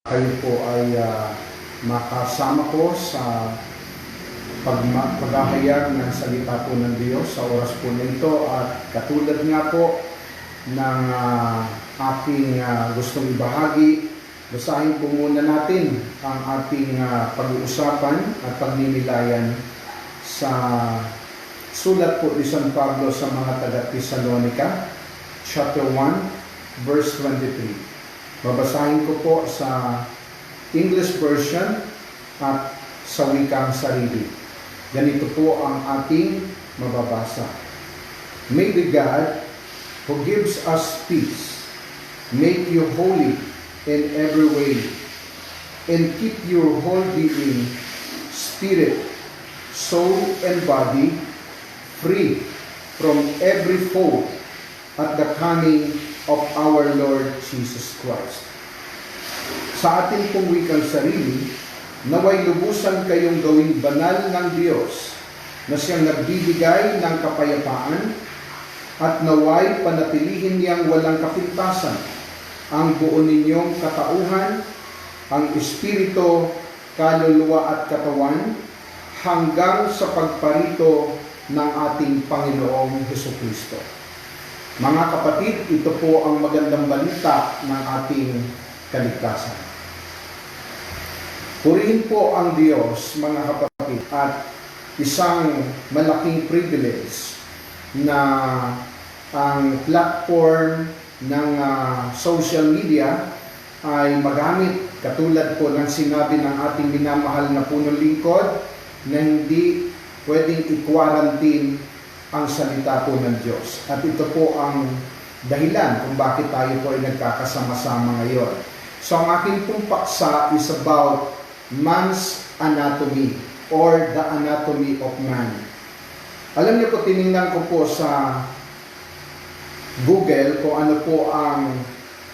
Kayo po ay makasama ko sa paghahayag ng salita po ng Diyos sa oras po nito, at katulad nga po ng aking gustong ibahagi, basahin po muna natin ang ating pag-uusapan at pagninilayan sa sulat po ni San Pablo sa mga taga-Tesalonica, chapter 1, verse 23. Babasahin ko po sa English version at sa wikang sarili. Ganito po ang ating mababasa. May the God who gives us peace make you holy in every way, and keep your whole being, spirit, soul, and body free from every fault at the coming of our Lord Jesus Christ. Sa ating pong wikang sarili, naway lubusan kayong gawing banal ng Diyos na siyang nagbibigay ng kapayapaan, at naway panatilihin niyang walang kapintasan ang buo ninyong katauhan, ang espiritu, kaluluwa at katawan, hanggang sa pagparito ng ating Panginoong Hesukristo. Mga kapatid, ito po ang magandang balita ng ating kaligtasan. Purihin po ang Diyos, mga kapatid, at isang malaking privilege na ang platform ng social media ay magamit, katulad po ng sinabi ng ating minamahal na punong lingkod, na hindi pwedeng i-quarantine ang salita po ng Diyos. At ito po ang dahilan kung bakit tayo po ay nagkakasama-sama ngayon. So ang aking pong paksa is about man's anatomy, or the anatomy of man. Alam niyo po, tinignan ko po sa Google kung ano po ang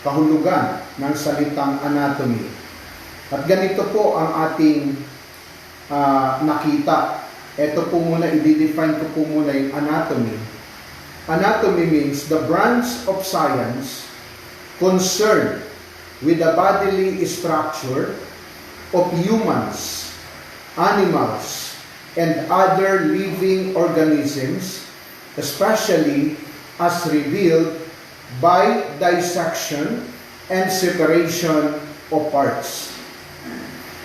kahulugan ng salitang anatomy. At ganito po ang ating nakita. Ito po muna, i-define ko po muna yung anatomy. Anatomy means the branch of science concerned with the bodily structure of humans, animals, and other living organisms, especially as revealed by dissection and separation of parts.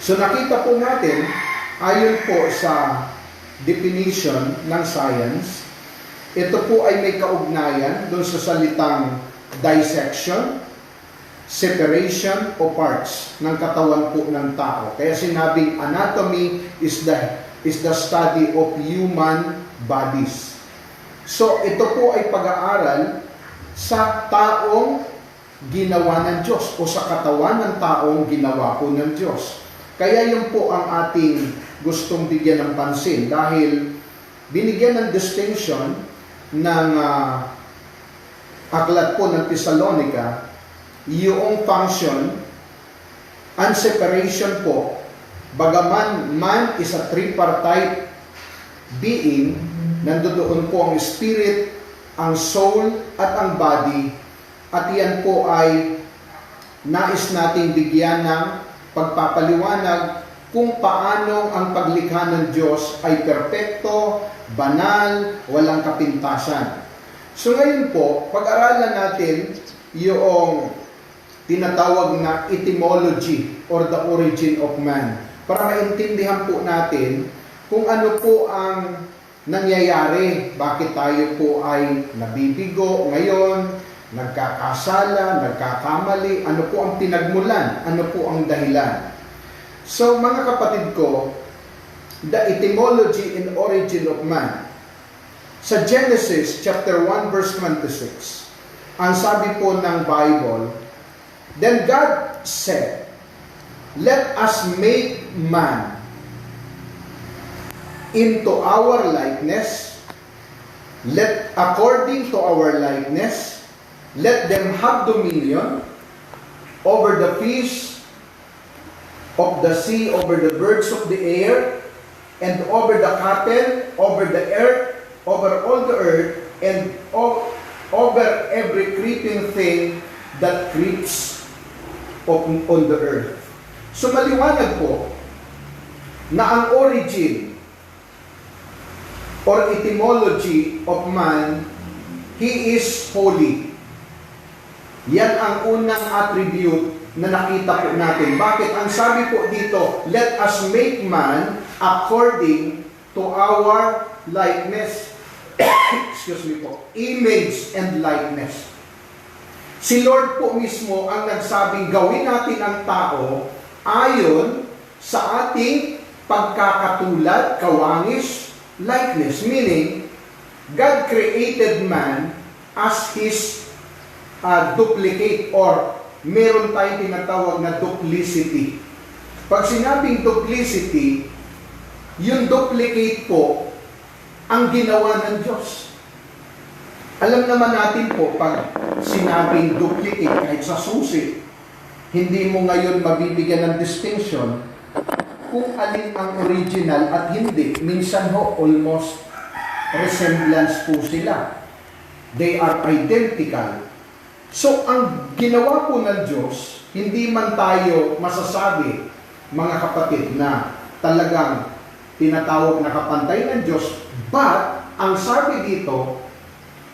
So nakita po natin, ayon po sa definition ng science, ito po ay may kaugnayan doon sa salitang dissection, separation o parts ng katawan po ng tao. Kaya sinabing anatomy is the study of human bodies. So ito po ay pag-aaral sa taong ginawa ng Diyos, o sa katawan ng taong ginawa po ng Diyos. Kaya yun po ang ating gustong bigyan ng pansin, dahil binigyan ng distinction ng aklat po ng Thessalonica yung function and separation po. Bagaman man is a tripartite being, nandoon po ang spirit, ang soul, at ang body, at yan po ay nais nating bigyan ng pagpapaliwanag kung paano ang paglikha ng Diyos ay perpekto, banal, walang kapintasan. So ngayon po, pag-aralan natin yung tinatawag na etymology or the origin of man, para maintindihan po natin kung ano po ang nangyayari, bakit tayo po ay nabibigo ngayon, nagkakasala, nagkakamali, ano po ang pinagmulan, ano po ang dahilan. So mga kapatid ko, the etymology and origin of man. Sa Genesis chapter 1 verse 26, ang sabi po ng Bible, then God said, let us make man into our likeness, according to our likeness, let them have dominion over the fish of the sea, over the birds of the air, and over the cattle, over the earth, over all the earth, and over every creeping thing that creeps on the earth. So maliwanag po na ang origin or etymology of man, he is holy. Yan ang unang attribute na nakita po natin. Bakit? Ang sabi po dito, let us make man according to our likeness. Excuse me po. Image and likeness. Si Lord po mismo ang nagsabing gawin natin ang tao ayon sa ating pagkakatulad, kawangis, likeness. Meaning, God created man as His duplicate, or meron tayong tinatawag na duplicity. Pag sinabing duplicity, yung duplicate po ang ginawa ng Diyos. Alam naman natin po, pag sinabing duplicate, kahit sa susi, hindi mo ngayon mabibigyan ng distinction kung alin ang original at hindi. Minsan ho, almost resemblance po sila. They are identical. So, ang ginawa po ng Diyos, hindi man tayo masasabi, mga kapatid, na talagang tinatawag na kapantay ng Diyos, but, ang sabi dito,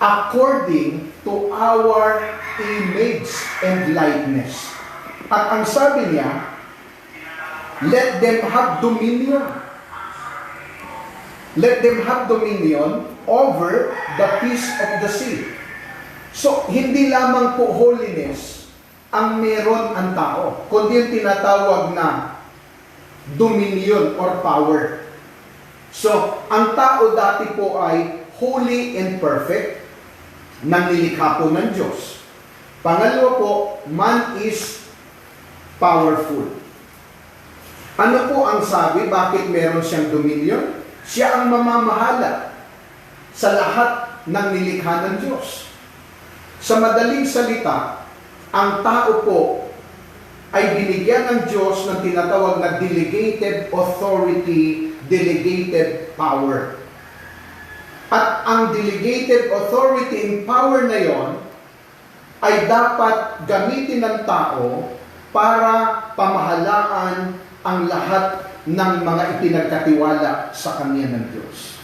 according to our image and likeness. At ang sabi niya, let them have dominion. Let them have dominion over the peace of the sea. So, hindi lamang po holiness ang meron ang tao, kundi yung tinatawag na dominion or power. So, ang tao dati po ay holy and perfect, nang nilikha po ng Diyos. Pangalawa po, man is powerful. Ano po ang sabi? Bakit meron siyang dominion? Siya ang mamamahala sa lahat ng nilikha ng Diyos. Sa madaling salita, ang tao po ay binigyan ng Diyos ng tinatawag na delegated authority, delegated power. At ang delegated authority and power na yon ay dapat gamitin ng tao para pamahalaan ang lahat ng mga ipinagkatiwala sa kanya ng Diyos.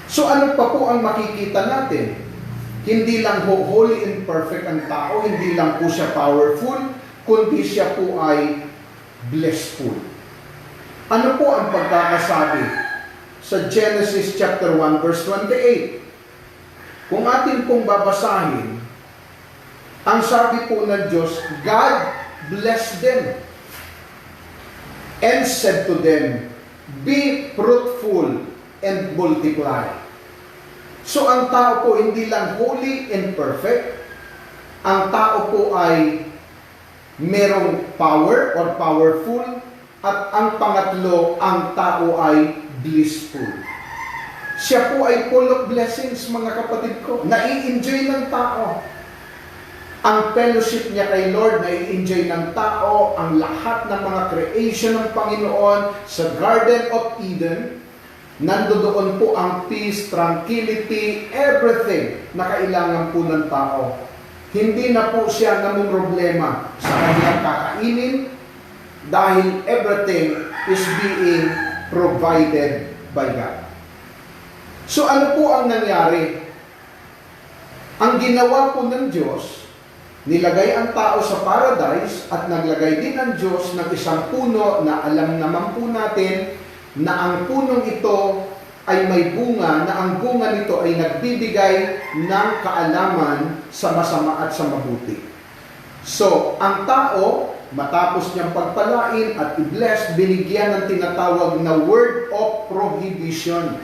So ano pa po ang makikita natin? Hindi lang holy and perfect ang tao, hindi lang po siya powerful, kundi siya po ay blissful. Ano po ang pagkakasabi sa Genesis chapter 1 verse 28? Kung atin pong babasahin, ang sabi po ng Diyos, God blessed them and said to them, be fruitful and multiply. So ang tao po hindi lang holy and perfect, ang tao po ay merong power or powerful, at ang pangatlo, ang tao ay blissful. Siya po ay full of blessings, mga kapatid ko. Nai-enjoy ng tao. Ang fellowship niya kay Lord, nai-enjoy ng tao, ang lahat ng mga creation ng Panginoon sa Garden of Eden. Nandoon po ang peace, tranquility, everything na kailangan po ng tao. Hindi na po siya namumroblema sa kanyang kakainin dahil everything is being provided by God. So ano po ang nangyari? Ang ginawa po ng Diyos, nilagay ang tao sa paradise at naglagay din ang Diyos ng isang puno na alam naman po natin na ang punong ito ay may bunga, na ang bunga nito ay nagbibigay ng kaalaman sa masama at sa mabuti. So, ang tao, matapos niyang pagpalain at i-bless, binigyan ng tinatawag na word of prohibition.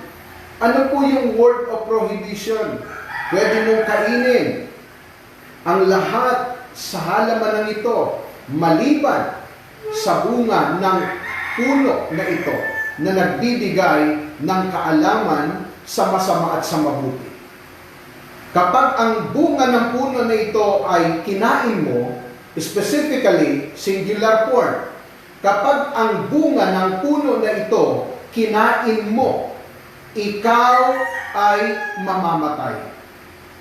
Ano po yung word of prohibition? Pwede mong kainin ang lahat sa halaman ng ito, maliban sa bunga ng puno na ito, na nagbibigay ng kaalaman sa masama at sa mabuti. Kapag ang bunga ng puno na ito ay kinain mo, specifically, singular form, kapag ang bunga ng puno na ito kinain mo, ikaw ay mamamatay.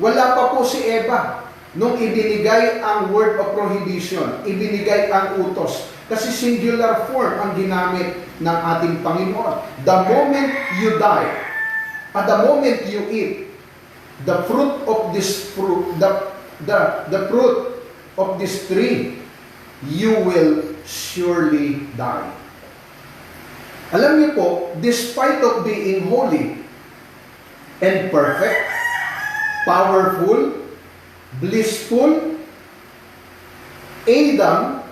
Wala pa po si Eva nung ibinigay ang word of prohibition, ibinigay ang utos. Kasi singular form ang ginamit ng ating Panginoon. The moment you die, at the moment you eat, the fruit of this fruit, the fruit of this tree, you will surely die. Alam niyo po, despite of being holy and perfect, powerful, blissful, Adam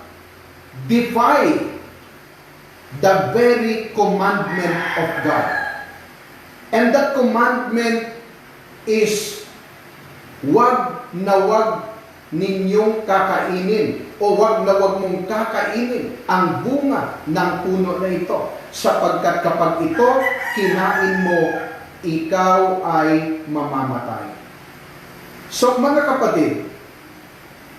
defied the very commandment of God. And that commandment is, wag na wag ninyong kakainin o wag na wag mong kakainin ang bunga ng puno na ito, sapagkat kapag ito kinain mo, ikaw ay mamamatay. So mga kapatid,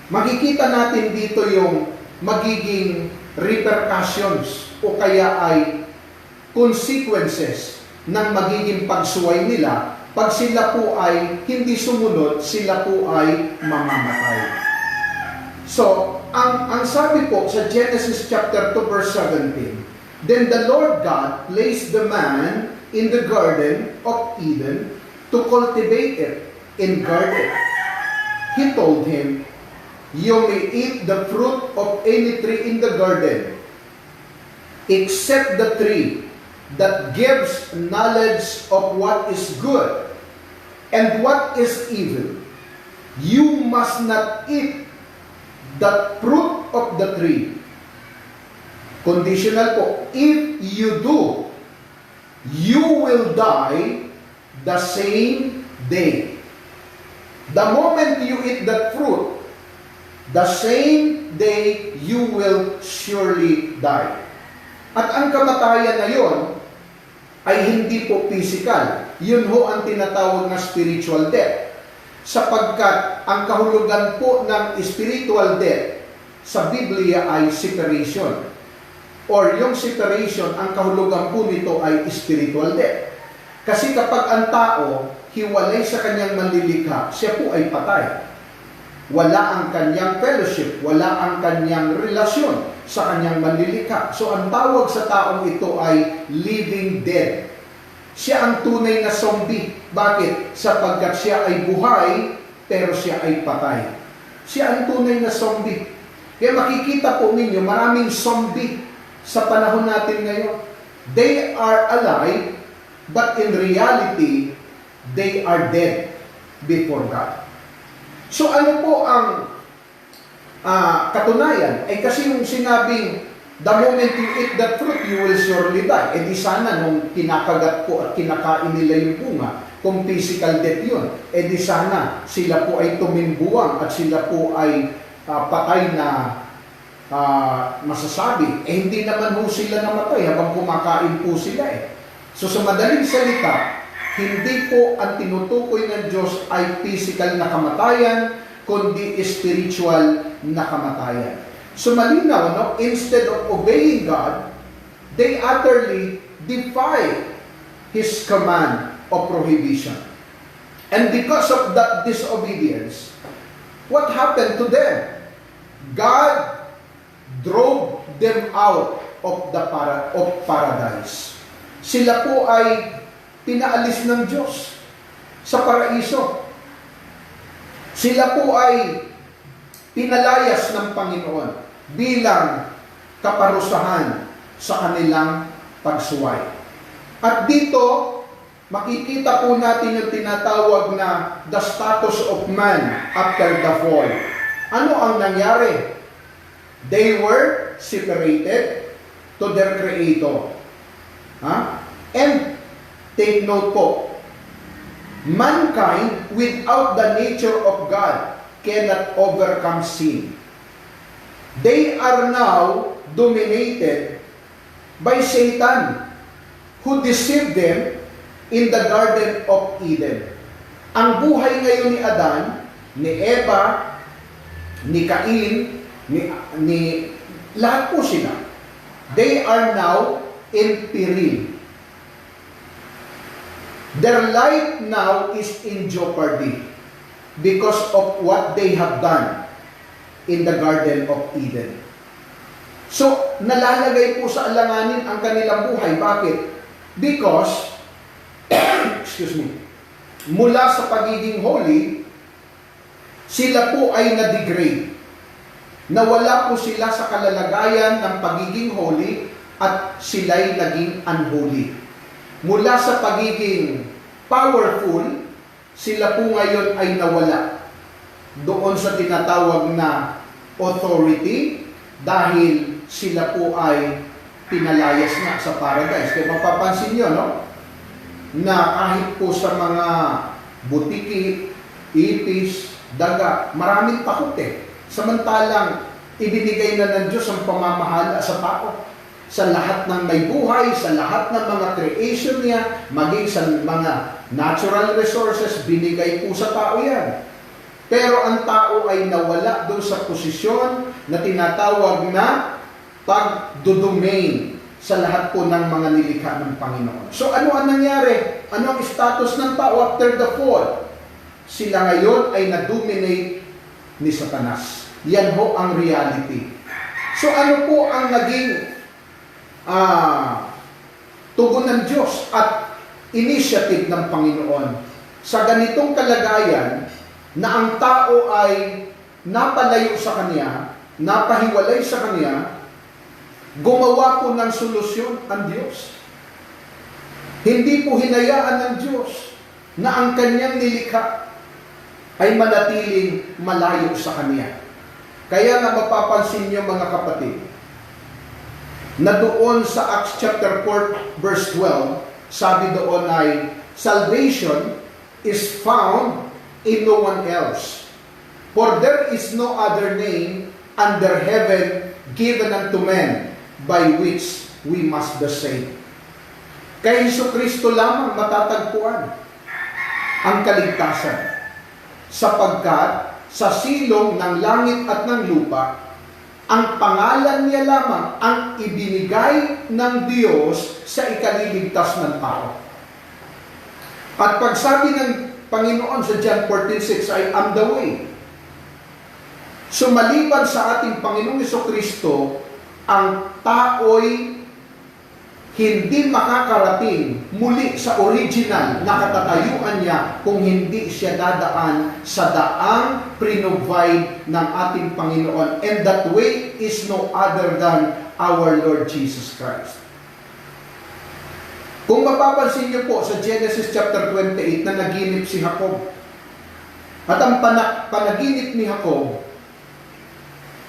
makikita natin dito yung magiging repercussions o kaya ay consequences ng magiging pagsuway nila pag sila po ay hindi sumunod, sila po ay mamamatay. So, ang sabi po sa Genesis chapter 2 verse 17, then the Lord God placed the man in the garden of Eden to cultivate it and guard it. He told him, you may eat the fruit of any tree in the garden, except the tree that gives knowledge of what is good and what is evil. You must not eat the fruit of the tree. Conditional po. If you do, you will die the same day. The moment you eat that fruit, the same day you will surely die. At ang kamatayan na yon ay hindi po physical. Yun ho ang tinatawag na spiritual death. Sapagkat ang kahulugan po ng spiritual death sa Biblia ay separation. Or yung separation, ang kahulugan po nito ay spiritual death. Kasi kapag ang tao hiwalay sa kanyang manlilikha, siya po ay patay. Wala ang kanyang fellowship, wala ang kanyang relasyon sa kanyang manlilikha. So ang tawag sa taong ito ay living dead. Siya ang tunay na zombie. Bakit? Sapagkat siya ay buhay, pero siya ay patay. Siya ang tunay na zombie. Kaya makikita po ninyo, maraming zombie sa panahon natin ngayon. They are alive, but in reality, they are dead before God. So ano po ang katunayan? Ay kasi yung sinabing, the moment you eat that fruit, you will surely die. E di sana nung kinakagat po at kinakain nila yung bunga, kung physical death yun, e di sana sila po ay tumimbuwang at sila po ay patay na masasabi. Eh hindi naman po sila namatay habang kumakain po sila eh. So sa madaling salita, hindi po ang tinutukoy ng Diyos ay physical na kamatayan, kundi spiritual na kamatayan. So malinaw, no? Instead of obeying God, they utterly defy His command of prohibition. And because of that disobedience, what happened to them? God drove them out of the paradise. Sila po ay pinaalis ng Diyos sa paraiso. Sila po ay pinalayas ng Panginoon bilang kaparusahan sa kanilang pagsuway. At dito, makikita po natin yung tinatawag na the status of man after the fall. Ano ang nangyari? They were separated to their Creator. And take note po, mankind without the nature of God cannot overcome sin. They are now dominated by Satan, who deceived them in the Garden of Eden. Ang buhay ngayon ni Adan, ni Eva, ni Cain, ni lahat po sila, they are now in peril. Their life now is in jeopardy because of what they have done in the Garden of Eden. So, nalalagay po sa alanganin ang kanilang buhay. Bakit? Because, excuse me, mula sa pagiging holy, sila po ay na-degrade. Nawala po sila sa kalalagayan ng pagiging holy at sila'y naging unholy. Mula sa pagiging powerful, sila po ngayon ay nawala doon sa tinatawag na authority dahil sila po ay pinalayas na sa paradise. Kaya mapapansin nyo, no? Na kahit po sa mga butiki, ipis, daga, maraming takot eh. Samantalang ibinigay na ng Diyos ang pamamahala sa tao. Sa lahat ng may buhay, sa lahat ng mga creation niya, maging sa mga natural resources, binigay po sa tao yan. Pero ang tao ay nawala doon sa posisyon na tinatawag na pagdodomain sa lahat po ng mga nilikha ng Panginoon. So ano ang nangyari? Ano ang status ng tao after the fall? Sila ngayon ay na-dominate ni Satanas. Yan ho ang reality. So ano po ang naging tugon ng Diyos at initiative ng Panginoon? Sa ganitong kalagayan, na ang tao ay napalayo sa Kanya, napahiwalay sa Kanya, gumawa po ng solusyon ang Diyos. Hindi po hinayaan ng Diyos na ang Kanyang nilikha ay manatiling malayo sa Kanya. Kaya nga mapapansin niyo mga kapatid, na doon sa Acts chapter 4 verse 12, sabi doon ay, salvation is found in no one else. For there is no other name under heaven given unto men by which we must be saved. Kay Jesucristo lamang matatagpuan ang kaligtasan, sapagkat sa silong ng langit at ng lupa, ang pangalan niya lamang ang ibinigay ng Diyos sa ikaliligtas ng tao. At pagsabi ng Panginoon sa John 14:6 ay, I'm the way. So maliban sa ating Panginoong Jesucristo, ang tao'y hindi makakarating muli sa original na katatayuan niya kung hindi siya dadaan sa daang prinobide ng ating Panginoon. And that way is no other than our Lord Jesus Christ. Kung mapapansin niyo po sa Genesis chapter 28 na naginip si Jacob, at ang panaginip ni Jacob,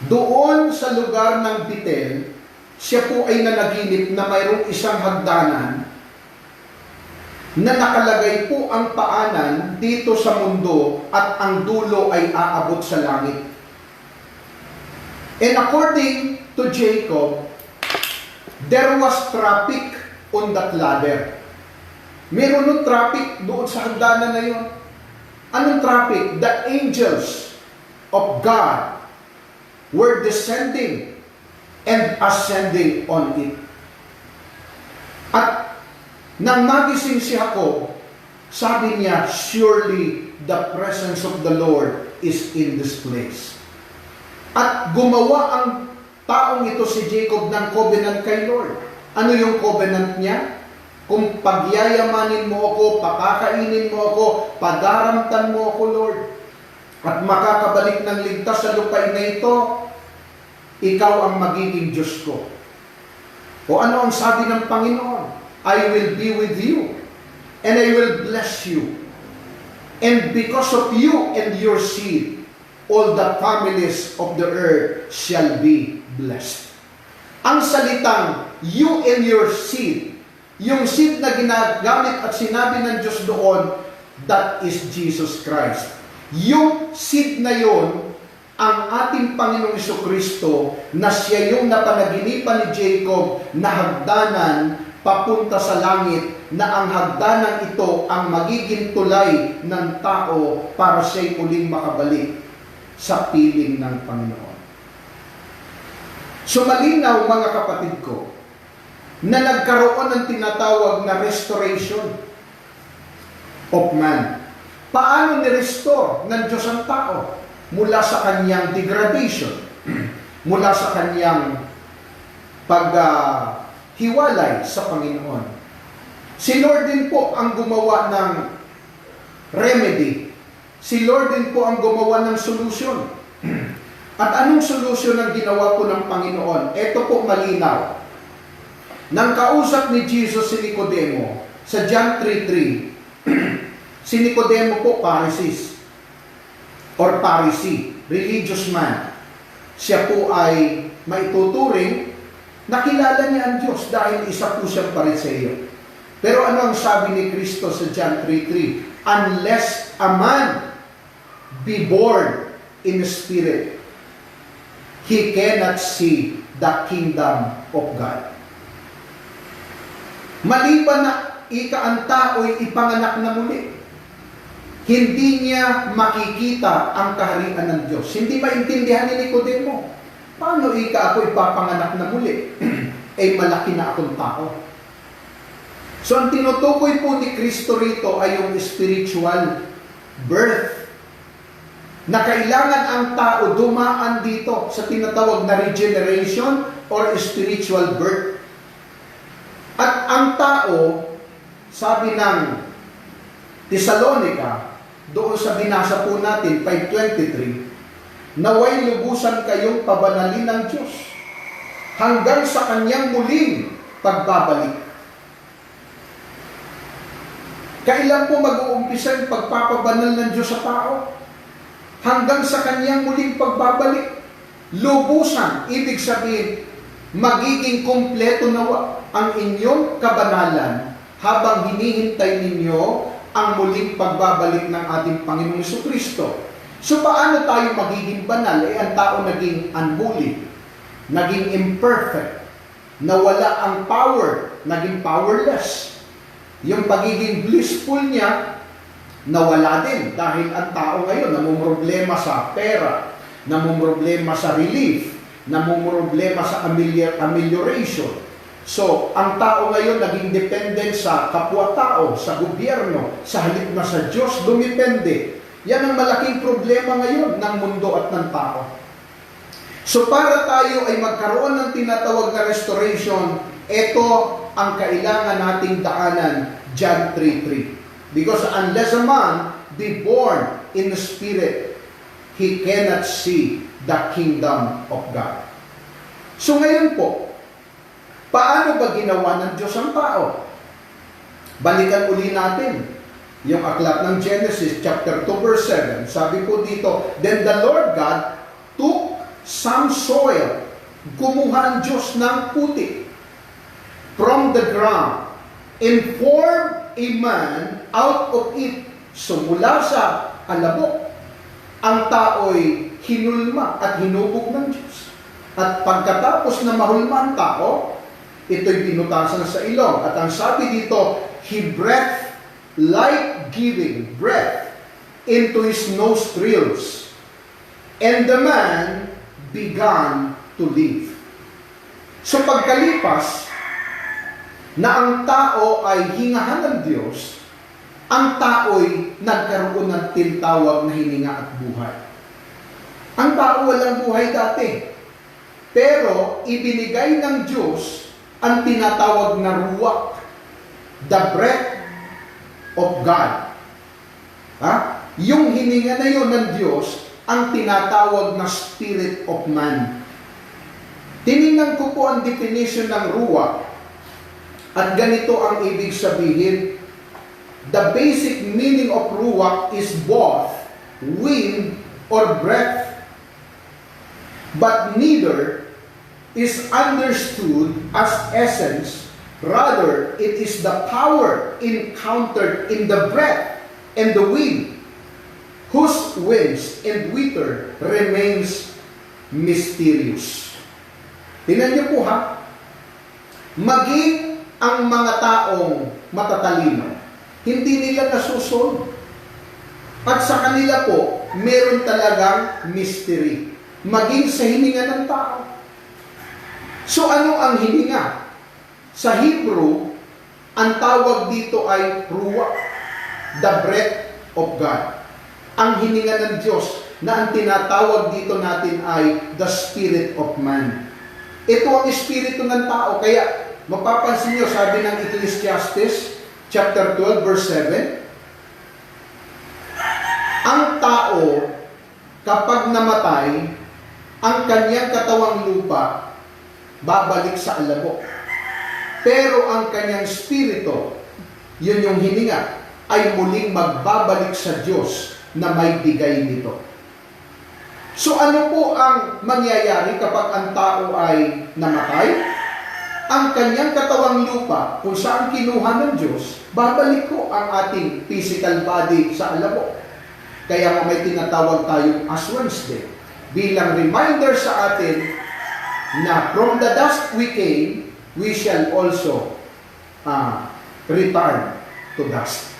doon sa lugar ng Bethel, siya po ay nanaginip na mayroong isang hagdanan na nakalagay po ang paanan dito sa mundo at ang dulo ay aabot sa langit. And according to Jacob, there was traffic on that ladder. Meron ng traffic doon sa hagdanan na yun. Anong traffic? The angels of God were descending and ascending on it. At nang magising si Jacob, sabi niya, surely the presence of the Lord is in this place. At gumawa ang taong ito si Jacob ng covenant kay Lord. Ano yung covenant niya? Kung pagyayamanin mo ako, pakakainin mo ako, padaramtan mo ako, Lord, at makakabalik ng ligtas sa lupain na ito, ikaw ang magiging Diyos ko. O ano ang sabi ng Panginoon? I will be with you, and I will bless you. And because of you and your seed, all the families of the earth shall be blessed. Ang salitang, you and your seed, yung seed na ginagamit at sinabi ng Diyos doon, that is Jesus Christ. Yung seed na yon, ang ating Panginoong Jesucristo, na siya yung napanaginipan ni Jacob na hagdanan papunta sa langit, na ang hagdanan ito ang magiging tulay ng tao para siya'y uling makabalik sa piling ng Panginoon. So malinaw mga kapatid ko, na nagkaroon ng tinatawag na restoration of man. Paano ni-restore ng Diyos ang tao? Mula sa kanyang degradation, mula sa kanyang paghiwalay sa Panginoon. Si Lord din po ang gumawa ng remedy. Si Lord din po ang gumawa ng solusyon. At anong solusyon ang ginawa po ng Panginoon? Ito po malinaw. Nang kausap ni Jesus si Nicodemo sa John 3:3, si Nicodemo po Pharisees or Pharisee, religious man. Siya po ay maituturing na kilala niya ang Diyos dahil isa po siyang Pariseo. Pero ano ang sabi ni Kristo sa John 3:3? Unless a man be born in the Spirit, he cannot see the kingdom of God. Maliban na ang tao'y ipanganak na muli, hindi niya makikita ang kaharian ng Diyos. Hindi maintindihan ni Nicodemo. Paano ako ipapanganak na muli? Malaki na akong tao. So ang tinutukoy po ni Kristo rito ay yung spiritual birth. Na kailangan ang tao dumaan dito sa tinatawag na regeneration or spiritual birth. At ang tao, sabi ng Thessalonica, doon sa binasa po natin, 5:23, naway lubusan kayong pabanalin ng Diyos hanggang sa kanyang muling pagbabalik. Kailan po mag-uumpisa yung pagpapabanal ng Diyos sa tao? Hanggang sa kanyang muling pagbabalik. Lubusan, ibig sabihin, magiging kumpleto na ang inyong kabanalan habang hinihintay ninyo ang muling pagbabalik ng ating Panginoong Jesucristo. So paano tayo magiging banal? Ang tao naging unholy, naging imperfect, nawala ang power, naging powerless. Yung pagiging blissful niya, nawala din dahil ang tao ngayon namumroblema sa pera, namumroblema sa relief, namumroblema sa amelioration. So, ang tao ngayon naging dependent sa kapwa-tao, sa gobyerno, sa halip na sa Diyos, dumipende. Yan ang malaking problema ngayon ng mundo at ng tao. So, para tayo ay magkaroon ng tinatawag na restoration, ito ang kailangan nating daanan, John 3:3. Because unless a man be born in the Spirit, he cannot see the kingdom of God. So ngayon po, paano ba ginawa ng Diyos ang tao? Balikan uli natin yung aklat ng Genesis chapter 2 verse 7. Sabi po dito, then the Lord God took some soil. Kumuha ang Diyos ng putik from the ground and formed a man out of it. So mula sa alabok, ang tao'y hinulma at hinubog ng Diyos. At pagkatapos na mahulma ang tao, ito'y binutasan sa ilong. At ang sabi dito, he breathed life-giving breath into his nostrils, and the man began to live. So pagkalipas na ang tao ay hingahan ng Diyos, ang tao'y nagkaroon ng tinatawag na hininga at buhay. Ang tao walang buhay dati. Pero ibinigay ng Diyos ang tinatawag na ruwak, the breath of God. Yung hininga na yun ng Diyos, ang tinatawag na spirit of man. Tinignan ko po ang definition ng ruwak, at ganito ang ibig sabihin. The basic meaning of ruwak is both wind or breath, but neither is understood as essence. Rather, it is the power encountered in the breath and the wind, whose winds and wither remains mysterious. Tingnan niyo po ha, maging ang mga taong matatalino, hindi nila nasusolve. At sa kanila po, meron talagang mystery. Maging sa hininga ng tao. So ano ang hininga? Sa Hebrew, ang tawag dito ay ruwak, the breath of God. Ang hininga ng Diyos na ang tinatawag dito natin ay the spirit of man. Ito ang espiritu ng tao. Kaya mapapansin nyo, sabi ng Ecclesiastes chapter 12 verse 7, ang tao kapag namatay, ang kanyang katawang lupa babalik sa alabok. Pero ang kanyang espiritu, yun yung hininga, ay muling magbabalik sa Diyos na may bigay nito. So ano po ang mangyayari kapag ang tao ay namatay? Ang kanyang katawang lupa, kung saan kinuha ng Diyos, babalik ko ang ating physical body sa alabok. Kaya may tinatawag tayong Ash Wednesday bilang reminder sa atin na from the dust we came, we shall also return to dust.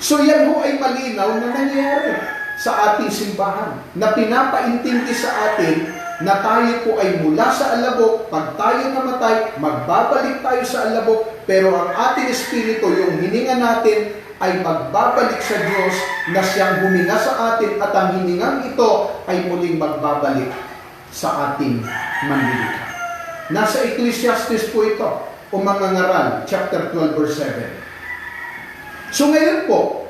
So yan ho ay malinaw na nangyayari sa ating simbahan, na pinapaintindi sa atin na tayo po ay mula sa alabok. Pag tayo namatay, magbabalik tayo sa alabok, pero ang ating espiritu, yung hininga natin, ay magbabalik sa Diyos na siyang huminga sa atin, at ang hiningang ito ay muling magbabalik sa ating manlilikha. Nasa Ecclesiastes po ito, o Mangangaral, chapter 12, verse 7. So ngayon po,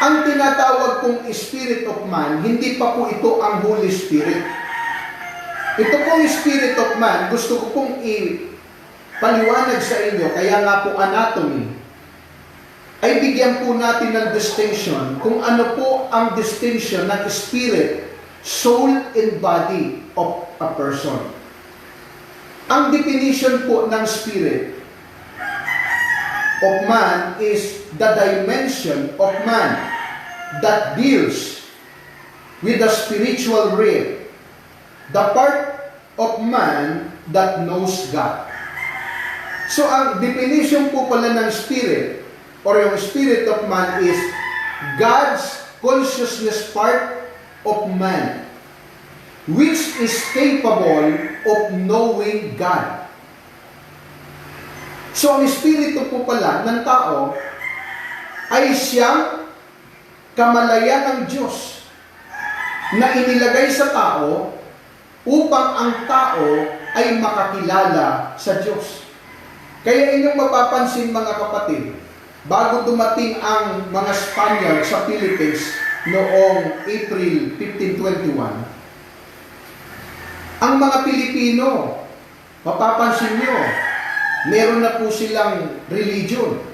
ang tinatawag kong Spirit of Man, hindi pa po ito ang Holy Spirit. Ito pong Spirit of Man, gusto ko pong ipaliwanag sa inyo, kaya nga po anatomy, ay bigyan po natin ng distinction kung ano po ang distinction ng spirit, soul, and body of a person. Ang definition po ng spirit of man is the dimension of man that deals with the spiritual realm, the part of man that knows God. So ang definition po pala ng spirit or yung spirit of man is God's consciousness part of man, which is capable of knowing God. So ang espiritu po pala ng tao ay siyang kamalayan ng Diyos na inilagay sa tao upang ang tao ay makakilala sa Diyos. Kaya inyong mapapansin, mga kapatid, bago dumating ang mga Spaniard sa Philippines noong April 1521, ang mga Pilipino, mapapansin nyo, meron na po silang religion.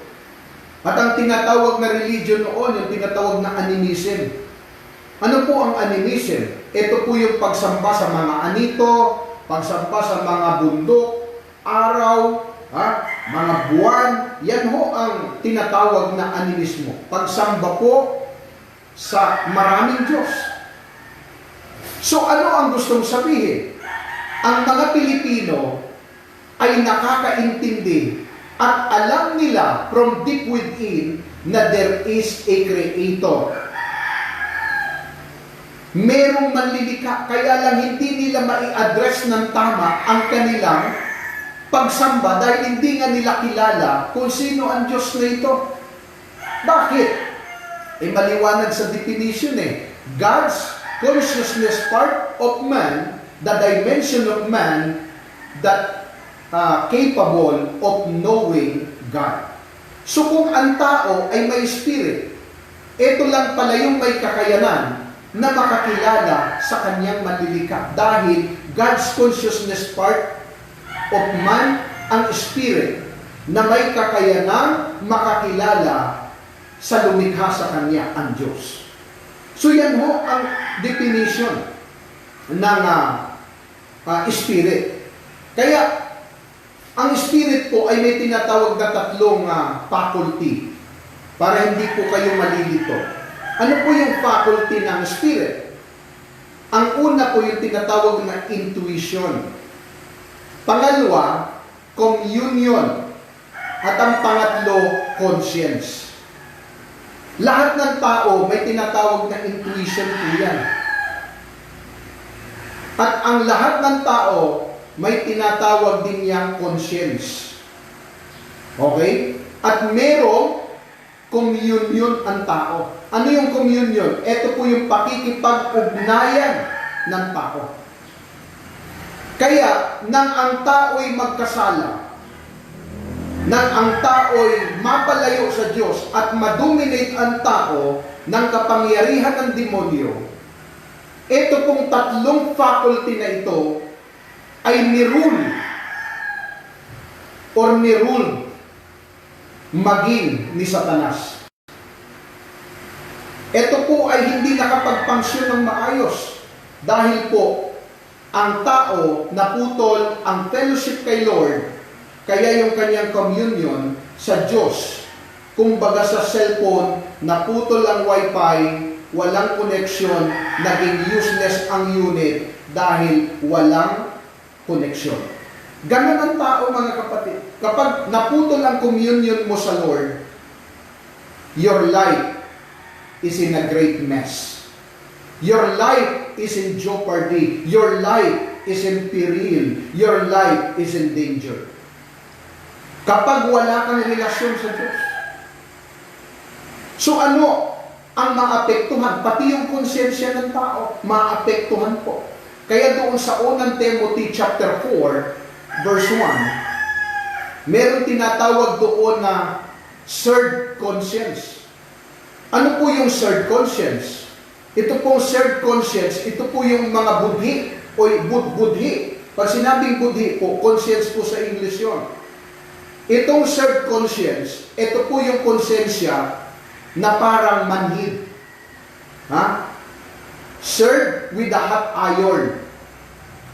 At ang tinatawag na religion noon, yung tinatawag na animism. Ano po ang animism? Ito po yung pagsamba sa mga anito, pagsamba sa mga bundok, araw, mga buwan. Yan ho ang tinatawag na animismo. Pagsamba po sa maraming Diyos. So ano ang gustong sabihin? Ang mga Pilipino ay nakakaintindi at alam nila from deep within na there is a creator. Merong manlilikha, kaya lang hindi nila mai-address ng tama ang kanilang pagsamba dahil hindi nga nila kilala kung sino ang Diyos na ito. Bakit? Maliwanag sa definition God's consciousness part of man, the dimension of man that capable of knowing God. So kung ang tao ay may spirit, ito lang pala yung may kakayanan na makakilala sa kanyang manlilikha. Dahil God's consciousness part of man, ang spirit, na may kakayanan makakilala sa lumikha sa kanya, ang Diyos. So yan ho ang definition ng spirit. Kaya ang spirit po ay may tinatawag na tatlong faculty para hindi po kayo malilito. Ano po yung faculty ng spirit? Ang una po yung tinatawag na intuition. Pangalawa, communion. At ang pangatlo, conscience. Lahat ng tao may tinatawag na intuition po yan. At ang lahat ng tao may tinatawag din niyang conscience. Okay? At merong communion ang tao. Ano yung communion? Ito po yung pakikipag-ugnayan ng tao. Kaya, nang ang tao'y magkasala, nang ang tao'y mapalayo sa Diyos at madominate ang tao ng kapangyarihan ng demonyo, ito pong tatlong faculty na ito ay nirule or nirule maging ni Satanas. Ito po ay hindi nakapagpangsyon ng maayos dahil po ang tao naputol ang fellowship kay Lord, kaya yung kanyang communion sa Diyos. Kumbaga sa cellphone, naputol ang wifi, walang connection, naging useless ang unit dahil walang connection. Ganon ang tao, mga kapatid. Kapag naputol ang communion mo sa Lord, your life is in a great mess. Your life is in jeopardy. Your life is in peril. Your life is in danger. Kapag wala kang relasyon sa Diyos. So ano ang maapektuhan? Pati yung konsensya ng tao, maapektuhan po. Kaya doon sa unang Timothy chapter 4, verse 1, meron tinatawag doon na third conscience. Ano po yung third conscience? Ito pong third conscience, ito po yung mga budhi o budhi. Pag sinabing budhi po, conscience po sa English yun. Itong third conscience, ito po yung konsensya na parang manhid. Ha? Third with a hot iron.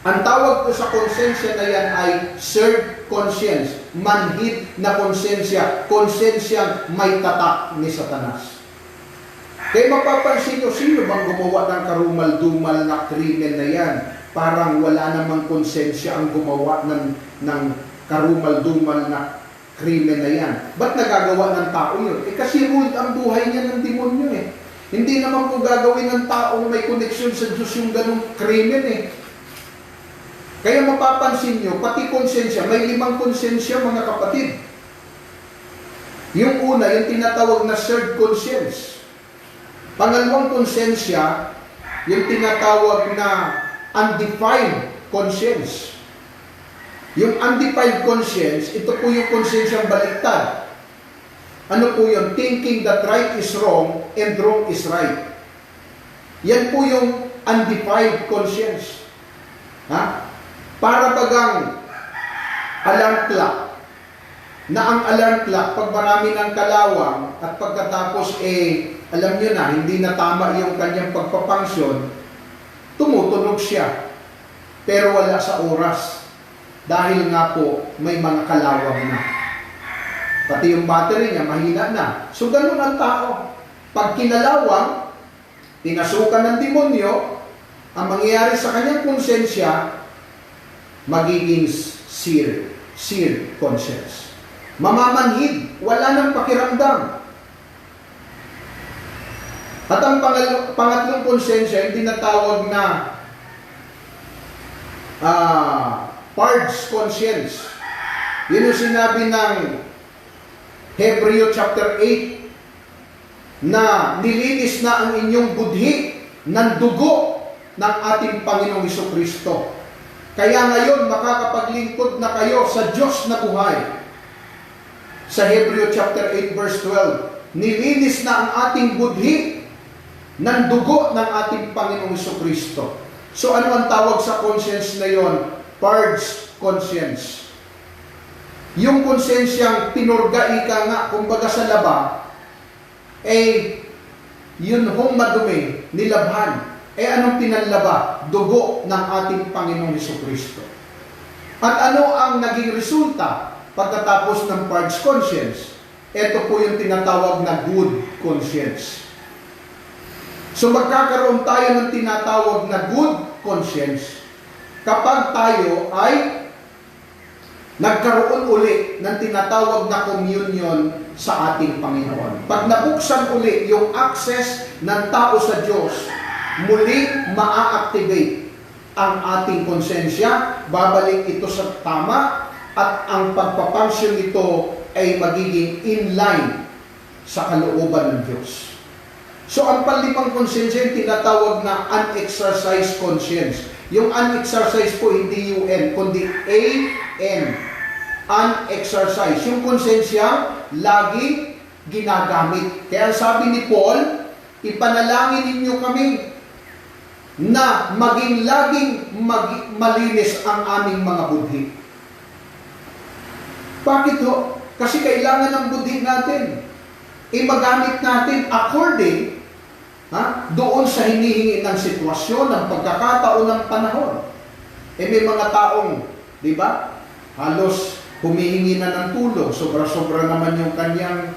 Ang tawag po sa konsensya na yan ay third conscience. Manhid na konsensya. Konsensyang may tatak ni Satanas. Kaya mapapansin nyo, sino bang gumawa ng karumal-dumal na krimen na yan? Parang wala namang konsensya ang gumawa ng karumal-dumal na krimen na yan. Ba't nagagawa ng tao yun? Kasi ruled ang buhay niya ng demonyo eh. Hindi naman po gagawin ng tao may koneksyon sa Diyos yung ganong krimen eh. Kaya mapapansin nyo, pati konsensya, may 5 konsensya mga kapatid. Yung una, yung tinatawag na third conscience. Pangalawang konsensya, yung tinatawag na undefiled conscience. Yung undefiled conscience, ito po yung konsensyang baliktad. Ano po yun? Thinking that right is wrong and wrong is right. Yan po yung undefiled conscience. Ha? Para bagang alarm clock. Na ang alarm clock, pag marami ng kalawang at pagkatapos alam nyo na, hindi na tama yung kanyang pagpapangsyon, tumutunog siya. Pero wala sa oras. Dahil nga po, may mga kalawang na. Pati yung battery niya, mahina na. So, ganun ang tao. Pag kinalawang, pinasukan ng demonyo, ang mangyayari sa kanyang konsensya, magiging seared conscience. Mamamanhid, wala nang pakiramdam. At ang pangatlong konsensya, hindi natawag na purge conscience. Yun yung sinabi ng Hebreo chapter 8 na nilinis na ang inyong budhi ng dugo ng ating Panginoong Jesucristo. Kaya ngayon makakapaglingkod na kayo sa Diyos na buhay. Sa Hebreo chapter 8 verse 12, nilinis na ang ating budhi ng dugo ng ating Panginoong Jesucristo. So ano ang tawag sa conscience na yon? Purge conscience. Yung konsensyang pinurga ika nga, kumbaga sa laba, yun hong madumi, nilabhan. Anong pinanlaba? Dugo ng ating Panginoong Jesucristo. At ano ang naging resulta pagkatapos ng purge conscience? Ito po yung tinatawag na good conscience. So magkakaroon tayo ng tinatawag na good conscience kapag tayo ay nagkaroon uli ng tinatawag na communion sa ating Panginoon. Pag nabuksan uli yung access ng tao sa Diyos, muling maa-activate ang ating konsensya, babalik ito sa tama, at ang pagpapangsyon nito ay magiging in line sa kalooban ng Diyos. So, ang panlimang konsensya yung tinatawag na unexercised conscience. Yung unexercised po, hindi UN, kundi AN. Unexercised. Yung konsensya, lagi ginagamit. Kaya sabi ni Paul, ipanalangin ninyo kami na maging laging malinis ang aming mga budhi. Bakit ho? Kasi kailangan ng budhi natin. Magamit natin according doon sa hinihingi ng sitwasyon, ng pagkakataon ng panahon. May mga taong, di ba, halos humihingi na ng tulong, sobra-sobra naman yung kanyang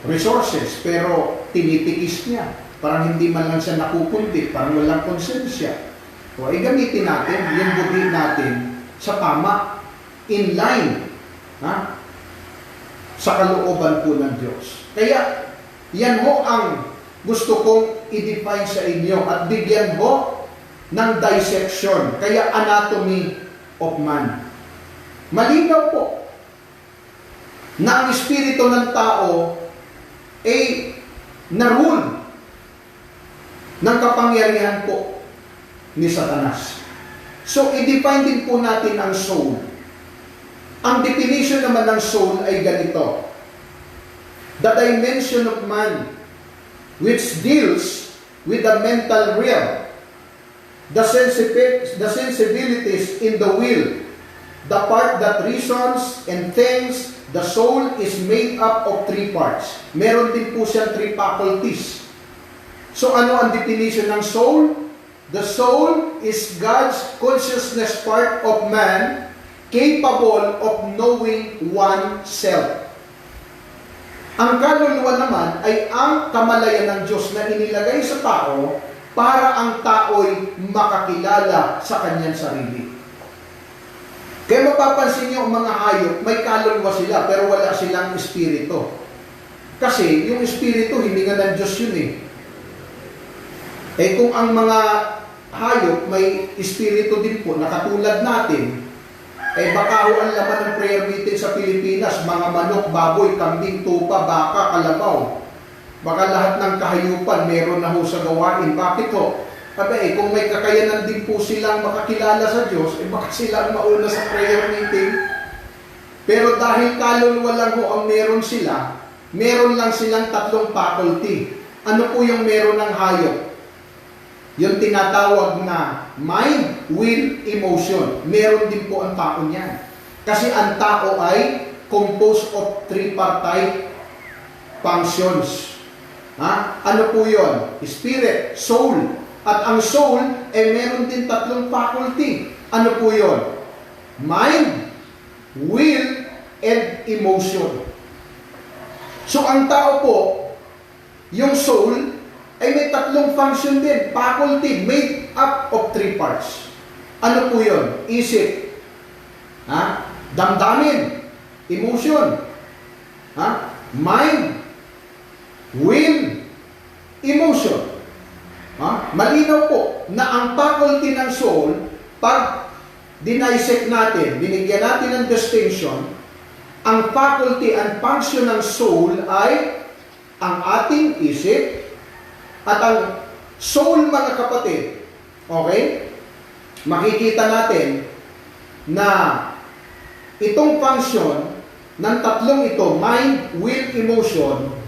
resources, pero tinitikis niya. Parang hindi man lang siya nakukundi, parang walang konsensya. So, gamitin natin yung budhi natin sa tama, in line, sa kalooban po ng Diyos. Kaya, yan ho ang gusto kong i-define sa inyo at bigyan ho ng dissection. Kaya, anatomy of man. Malinaw po na ang espiritu ng tao ay na-rule ng kapangyarihan po ni Satanas. So, i-define din po natin ang soul. Ang definition naman ng soul ay ganito. The dimension of man which deals with the mental realm, the sensibilities in the will, the part that reasons and thinks. The soul is made up of 3 parts. Meron din po siyang 3 faculties. So ano ang definition ng soul? The soul is God's consciousness part of man, capable of knowing oneself. Ang kaluluwa naman ay ang kamalayan ng Diyos na inilagay sa tao para ang tao'y makakilala sa kanyang sarili. Kaya mapapansin niyo, mga hayop, may kaluluwa sila, pero wala silang espiritu. Kasi yung espiritu, hindi nga ng Diyos yun kung ang mga hayop may espiritu din po, nakatulad natin, baka ho ang laman ng prayer meeting sa Pilipinas, mga manok, baboy, kambing, tupa, baka, kalabaw. Baka lahat ng kahayupan meron na ho sa gawain. Bakit ho? Kung may kakayanan din po silang makakilala sa Diyos, baka silang mauna sa prayer meeting. Pero dahil kaluluwa lang ho ang meron sila, meron lang silang 3 faculty. Ano po yung meron ng hayop? Yung tinatawag na mind, will, emotion. Meron din po ang tao niyan. Kasi ang tao ay composed of tripartite functions. Ano po yun? Spirit, soul. At ang soul ay meron din 3 faculty. Ano po yun? Mind, will, and emotion. So ang tao po, yung soul, ay may 3 function din. Faculty, made up of 3 parts. Ano po yun? Isip. Damdamin. Emotion. Mind. Will. Emotion. Malinaw po na ang faculty ng soul, pag dinisect natin, binigyan natin ng distinction, ang faculty and function ng soul ay ang ating isip. At ang soul, mga kapatid, okay, makikita natin na itong function ng 3 ito, mind, will, emotion,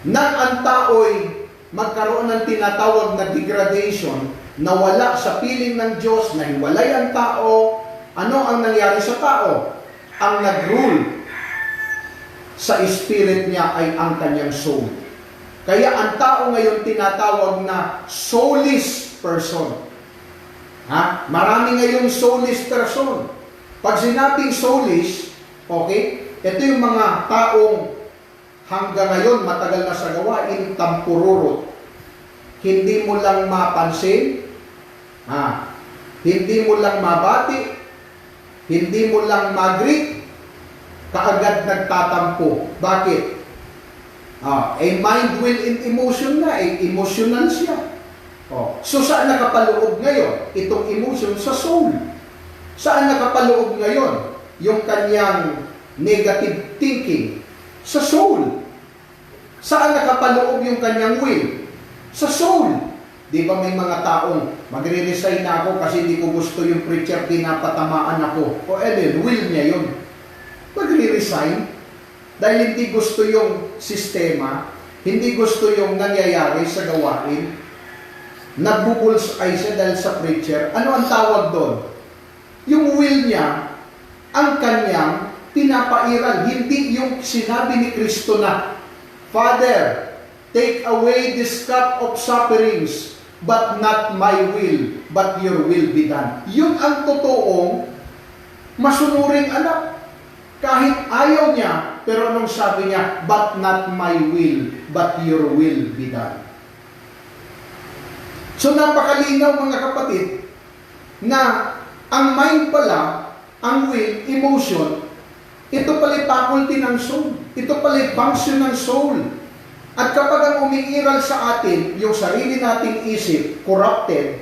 nang ang tao'y magkaroon ng tinatawag na degradation, nawala sa piling ng Diyos, nahiwalay ang tao, ano ang nangyari sa tao? Ang nag-rule sa spirit niya ay ang kanyang soul. Kaya ang tao ngayon tinatawag na soulless person. Marami ngayong soulless person. Pag sinabing soulless, okay, ito yung mga taong hanggang ngayon matagal na sa gawain, tampururot. Hindi mo lang mapansin, hindi mo lang mabati, hindi mo lang mag-greet, kaagad nagtatampo. Bakit? Mind, will, and emotion na. Emotional siya. So, saan nakapaloob ngayon? Itong emotion sa soul. Saan nakapaloob ngayon? Yung kanyang negative thinking? Sa soul. Saan nakapaloob yung kanyang will? Sa soul. Di ba may mga taong magre-resign na ako kasi hindi ko gusto yung preacher, pinapatamaan ako. O will niya yun. Magre-resign dahil hindi gusto yung sistema, hindi gusto yung nangyayari sa gawain. Nagbubullseye siya dahil sa preacher. Ano ang tawag doon? Yung will niya, ang kanyang pinapairal. Hindi yung sinabi ni Kristo na, Father, take away this cup of sufferings, but not my will, but your will be done. Yun ang totoong masunuring anak. Kahit ayaw niya, pero anong sabi niya, but not my will, but your will be done. So napakalinaw mga kapatid, na ang mind pala, ang will, emotion, ito pala faculty ng soul. Ito pala function ng soul. At kapag ang umiiral sa atin, yung sarili nating isip, corrupted,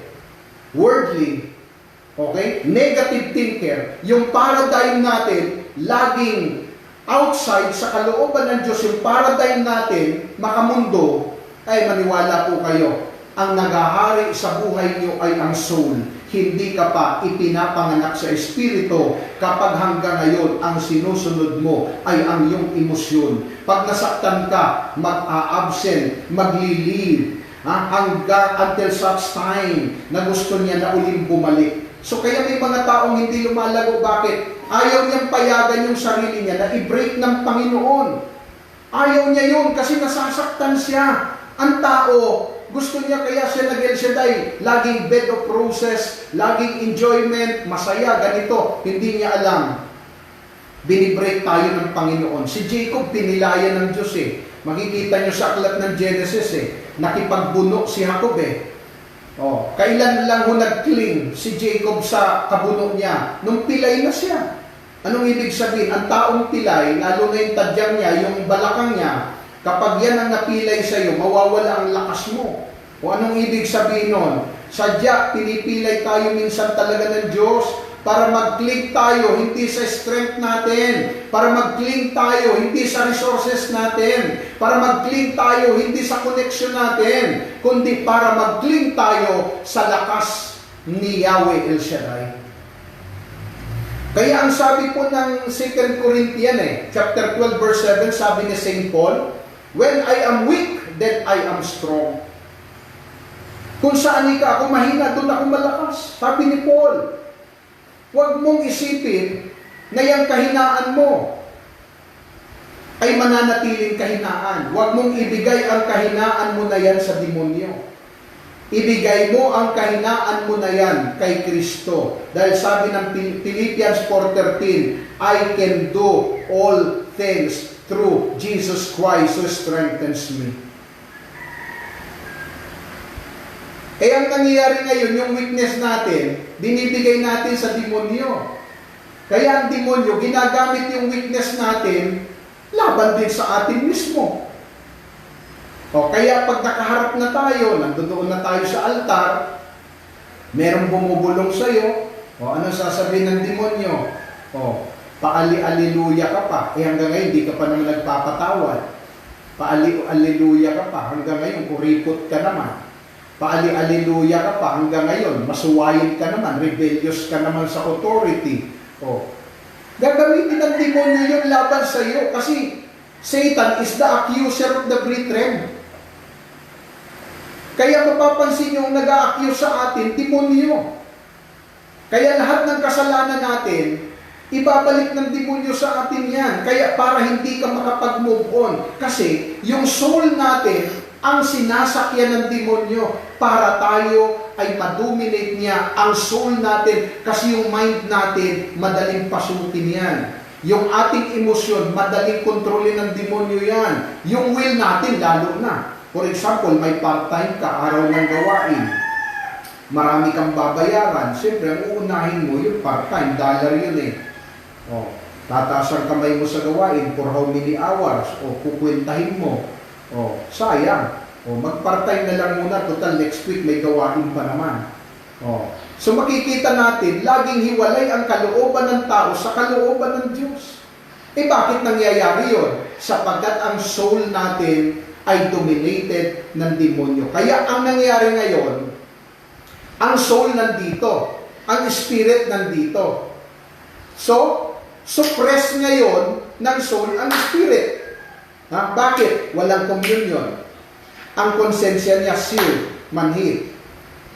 worldly, okay, negative thinker, yung paradigm natin, laging outside sa kalooban ng Diyos, yung paradigm natin, makamundo, ay maniwala po kayo, ang naghahari sa buhay niyo ay ang soul. Hindi ka pa ipinapanganak sa Espiritu kapag hanggang ngayon ang sinusunod mo ay ang iyong emosyon. Pag nasaktan ka, mag-a-absent, magli-leave, until such time na gusto niya na uling bumalik. So kaya may mga taong hindi lumalago. Bakit? Ayaw niyang payagan yung sarili niya na i-break ng Panginoon. Ayaw niya yun kasi nasasaktan siya. Ang tao, gusto niya kaya siya nag-El Shaddai, laging bed of roses, laging enjoyment, masaya, ganito. Hindi niya alam. Binibreak tayo ng Panginoon. Si Jacob, pinilayan ng Diyos eh. Makikita niyo sa aklat ng Genesis eh. Nakipagbuno si Jacob eh. Oh, kailan lang ho nag-cling si Jacob sa kabuno niya? Nung pilay na siya. Anong ibig sabihin? Ang taong pilay, lalo na yung tadyang niya, yung balakang niya, kapag yan ang napilay sa iyo, mawawala ang lakas mo. O anong ibig sabihin nun? Sadya, pinipilay tayo minsan talaga ng Diyos para mag-cling tayo, hindi sa strength natin. Para mag-cling tayo, hindi sa resources natin. Para mag-cling tayo, hindi sa connection natin. Kundi para mag-cling tayo sa lakas ni Yahweh El Shaddai. Kaya ang sabi po ng 2 Corinthians, chapter 12, verse 7, sabi ni St. Paul, when I am weak, then I am strong. Kung saan ka ako mahina, doon ako malakas. Sabi ni Paul, huwag mong isipin na yung kahinaan mo ay mananatiling kahinaan. Huwag mong ibigay ang kahinaan mo na yan sa demonyo. Ibigay mo ang kahinaan mo na yan kay Kristo. Dahil sabi ng Philippians 4:13, I can do all things through Jesus Christ who strengthens me. Eh ang nangyayari ngayon, yung weakness natin, binibigay natin sa demonyo. Kaya ang demonyo, ginagamit yung weakness natin, laban din sa atin mismo. O kaya pag nakaharap na tayo, nandoon na tayo sa altar, merong bumubulong sa'yo, o ano sasabihin ng demonyo? O, paali-aliluya ka pa. Eh hanggang ngayon, di ka pa naman nagpapatawad. Paali-aliluya ka pa. Hanggang ngayon, kuripot ka naman. Paali-aliluya ka pa. Hanggang ngayon, masuwayin ka naman. Rebellious ka naman sa authority. O, gagamitin ng demonyo yung laban sa iyo. Kasi Satan is the accuser of the brethren. Kaya mapapansin nyo ang nag-a-accuse sa atin, demonyo. Kaya lahat ng kasalanan natin, ibabalik ng demonyo sa atin yan. Kaya para hindi ka makapag-move on. Kasi yung soul natin, ang sinasakyan ng demonyo para tayo ay madominate niya ang soul natin. Kasi yung mind natin, madaling pasukin yan. Yung ating emosyon, madaling kontrolin ng demonyo yan. Yung will natin, lalo na. For example, may part-time ka, araw ng gawain. Marami kang babayaran. Siyempre, ang uunahin mo, yung part-time, dollar yun eh. O, tataas ang kamay mo sa gawain for how many hours? O, kukwentahin mo. O, sayang. O, mag-part-time na lang muna. Total, next week may gawain pa naman. O, so makikita natin, laging hiwalay ang kalooban ng tao sa kalooban ng Diyos. Eh bakit nangyayari yun? Sapagkat ang soul natin ay dominated ng demonyo. Kaya ang nangyayari ngayon, ang soul nandito, ang spirit nandito. So, suppress ngayon ng soul ang spirit. Bakit? Walang communion. Ang konsensya niya sealed, manhid.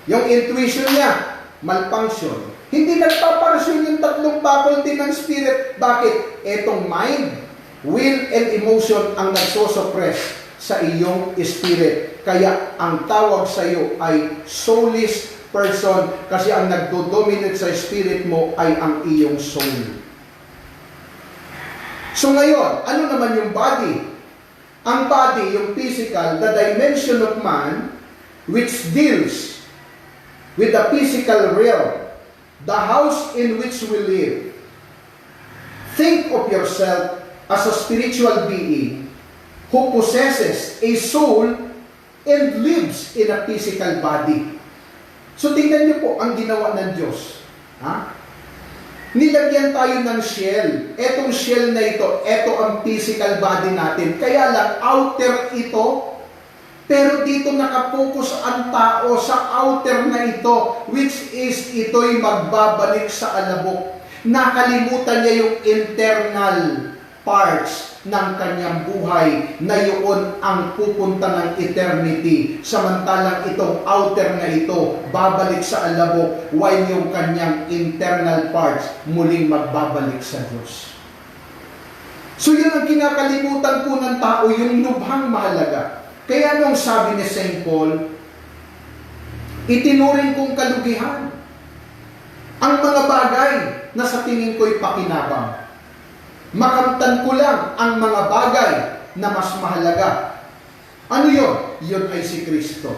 Yung intuition niya, malfunction. Hindi nagpaparsyon yung tatlong faculty ng spirit. Bakit? Etong mind, will, and emotion ang nagsosuppress sa iyong spirit. Kaya ang tawag sa iyo ay soulless person kasi ang nagdo-dominate sa spirit mo ay ang iyong soul. So ngayon, ano naman yung body? Ang body, yung physical, the dimension of man which deals with the physical realm, the house in which we live. Think of yourself as a spiritual being who possesses a soul and lives in a physical body. So tingnan niyo po ang ginawa ng Diyos. Nilagyan tayo ng shell. Etong shell na ito, eto ang physical body natin. Kaya lang, outer ito. Pero dito nakapokus ang tao sa outer na ito, which is ito'y magbabalik sa alabok. Nakalimutan niya yung internal parts ng kanyang buhay na yun ang pupunta ng eternity. Samantalang itong outer na ito, babalik sa alabok, while yung kanyang internal parts muling magbabalik sa Diyos. So yun ang kinakalimutan po ng tao, yung lubhang mahalaga. Kaya nung sabi ni St. Paul, itinuring kong kalugihan ang mga bagay na sa tingin ko'y pakinabang. Makamtan ko lang ang mga bagay na mas mahalaga. Ano yun? Yun ay si Kristo.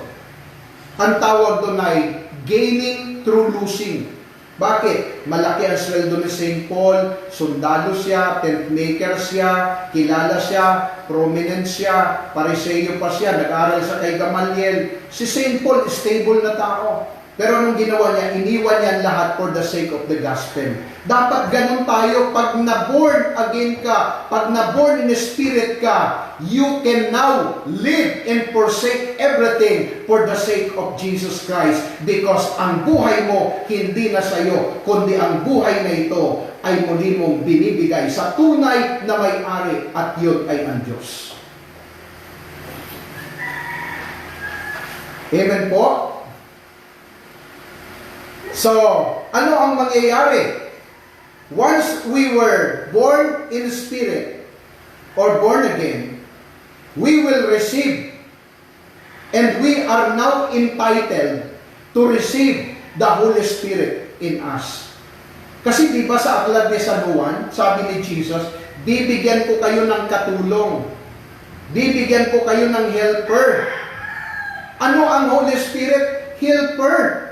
Ang tawag doon ay gaining through losing. Bakit? Malaki ang sweldo ni St. Paul, sundalo siya, tent maker siya, kilala siya, prominent siya, pariseyo pa siya, nag-aral sa kay Gamaliel. Si St. Paul, stable na tao. Pero anong ginawa niya? Iniwan niya lahat for the sake of the gospel. Dapat ganun tayo. Pag na-born again ka, pag na-born in the spirit ka, you can now live and forsake everything for the sake of Jesus Christ. Because ang buhay mo, hindi na sa'yo, kundi ang buhay na ito ay muli mong binibigay sa tunay na may-ari at yun ay ang Diyos. Amen po? So, ano ang mangyayari? Once we were born in spirit or born again, we will receive and we are now entitled to receive the Holy Spirit in us. Kasi di ba sa aklat ni San Juan, sabi ni Jesus, bibigyan ko kayo ng katulong. Bibigyan ko kayo ng helper. Ano ang Holy Spirit? Helper.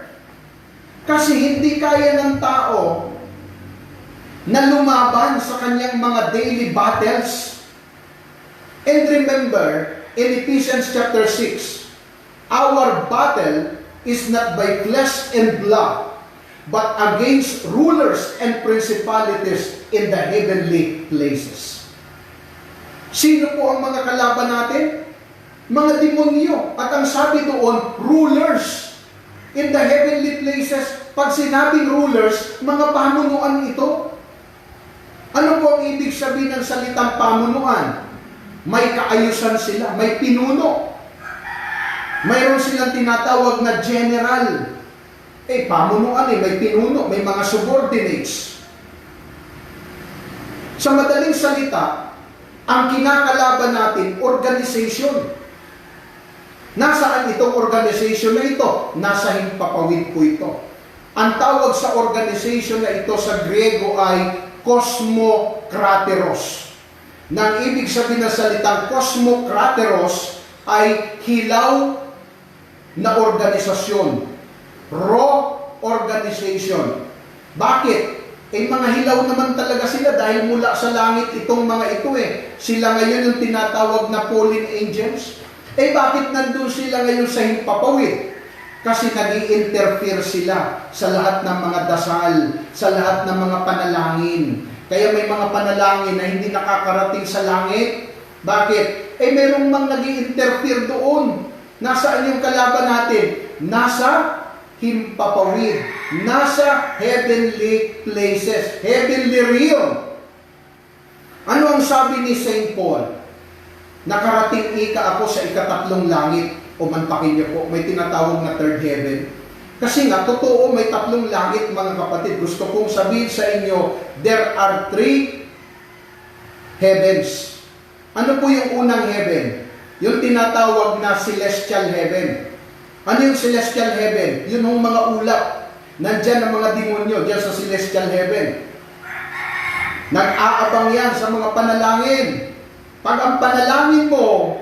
Kasi hindi kaya ng tao na lumaban sa kanyang mga daily battles. And remember, in Ephesians chapter 6, our battle is not by flesh and blood, but against rulers and principalities in the heavenly places. Sino po ang mga kalaban natin? Mga demonyo. At ang sabi doon, rulers in the heavenly places. Pag sinabing rulers, mga pamunuan ito. Ano po ang ibig sabihin ng salitang pamunuan? May kaayusan sila, may pinuno. Mayroon silang tinatawag na general. Pamunuan may pinuno, may mga subordinates. Sa madaling salita, ang kinakalaban natin, organization. Nasaan itong organization na ito? Nasa himpapawid po ito. Ang tawag sa organization na ito sa Griego ay kosmokrateros. Nang ibig sabihin ng salitang kosmokrateros ay hilaw na organisasyon. Raw organization. Bakit? Mga hilaw naman talaga sila dahil mula sa langit itong mga ito Sila ngayon yung tinatawag na fallen angels. Bakit nandun sila ngayon sa himpapawid? Kasi nag-i-interfere sila sa lahat ng mga dasal, sa lahat ng mga panalangin. Kaya may mga panalangin na hindi nakakarating sa langit. Bakit? merong mang nag-i-interfere doon. Nasaan yung kalaban natin? Nasa himpapawid. Nasa heavenly places. Heavenly realm. Ano ang sabi ni St. Paul? Nakarating ika ako sa ikatatlong langit. O mantakin niyo po, may tinatawag na third heaven. Kasi nga, totoo, may tatlong langit, mga kapatid. Gusto kong sabihin sa inyo, there are 3 heavens. Ano po yung unang heaven? Yung tinatawag na celestial heaven. Ano yung celestial heaven? Yun yung mga ulap. Nandyan ang mga demonyo, dyan sa celestial heaven. Nag-aabang yan sa mga panalangin. Pag ang panalangin mo,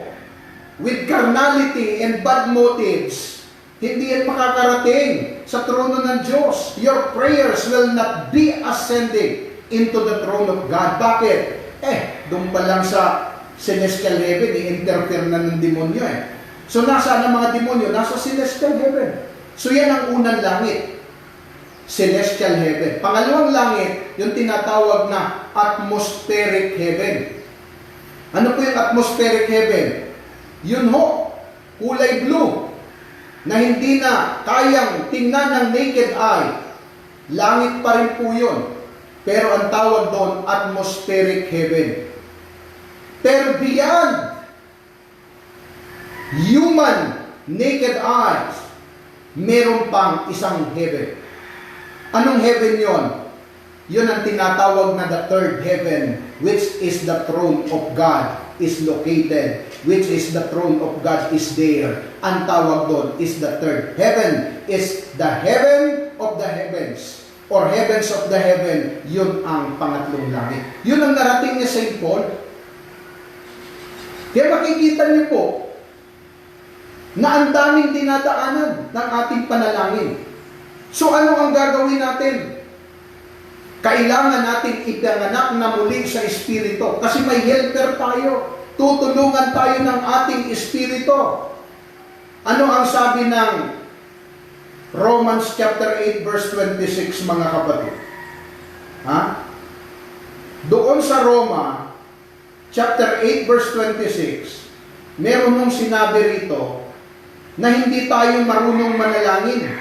with carnality and bad motives, hindi yan makakarating sa trono ng Diyos. Your prayers will not be ascending into the throne of God. Bakit? Doon pa lang sa celestial heaven, i-interfere na ng demonyo So, nasaan ang mga demonyo? Nasa celestial heaven. So, yan ang unang langit. Celestial heaven. Pangalawang langit, yung tinatawag na atmospheric heaven. Ano po yung atmospheric heaven? Yun ho, kulay blue, na hindi na kayang tingnan ng naked eye. Langit pa rin po yun. Pero ang tawag doon, atmospheric heaven. Pero beyond human naked eyes, meron pang isang heaven. Anong heaven yon? Yun ang tinatawag na the third heaven, which is the throne of God is located, which is the throne of God is there. Ang tawag doon is the third heaven, is the heaven of the heavens, or heavens of the heaven. Yun ang pangatlong langit. Yun ang narating ni St. Paul. Kaya makikita niyo po na ang daming dinadaanan ng ating panalangin. So ano ang gagawin natin? Kailangan natin ipanganak na muli sa Espiritu. Kasi may helper tayo. Tutulungan tayo ng ating Espiritu. Ano ang sabi ng Romans chapter 8 verse 26, mga kapatid? Doon sa Roma chapter 8 verse 26, meron nung sinabi rito na hindi tayo marunong manalangin.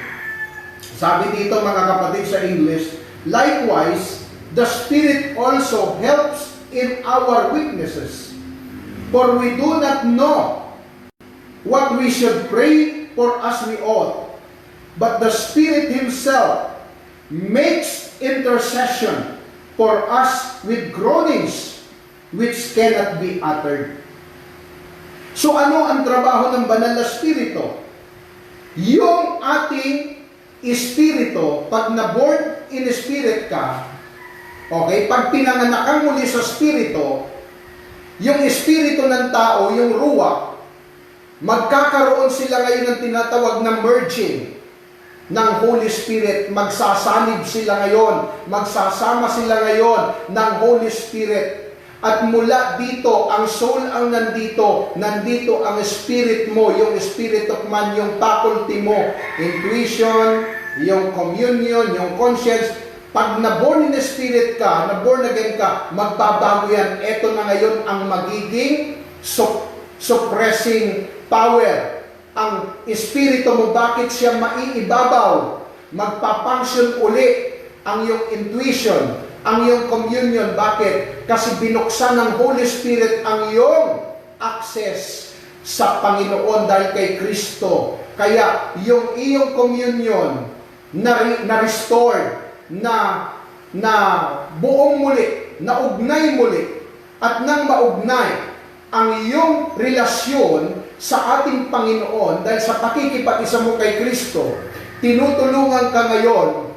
Sabi dito, mga kapatid, sa English, likewise, the Spirit also helps in our weaknesses. For we do not know what we should pray for as we ought. But the Spirit Himself makes intercession for us with groanings which cannot be uttered. So ano ang trabaho ng banal na Espiritu? Yung ating Espiritu, pag na-born in Spirit ka, okay, pag pinanganak kang muli sa Espiritu, yung Espiritu ng tao, yung ruwak, magkakaroon sila ngayon ng tinatawag na merging ng Holy Spirit. Magsasanib sila ngayon, magsasama sila ngayon ng Holy Spirit. At mula dito, ang soul ang nandito ang spirit mo, yung spirit of man, yung faculty mo, intuition, yung communion, yung conscience. Pag na-born in the spirit ka, na-born again ka, magbabago yan. Ito na ngayon ang magiging suppressing power. Ang espiritu mo, bakit siya maiibabaw? Magpapunction uli ang iyong intuition, ang iyong communion. Bakit? Kasi binuksan ng Holy Spirit ang iyong access sa Panginoon dahil kay Kristo. Kaya yung iyong communion na restored, na buong muli, na ugnay muli, at nang maugnay ang iyong relasyon sa ating Panginoon dahil sa pakikipag-isa mo kay Kristo, tinutulungan ka ngayon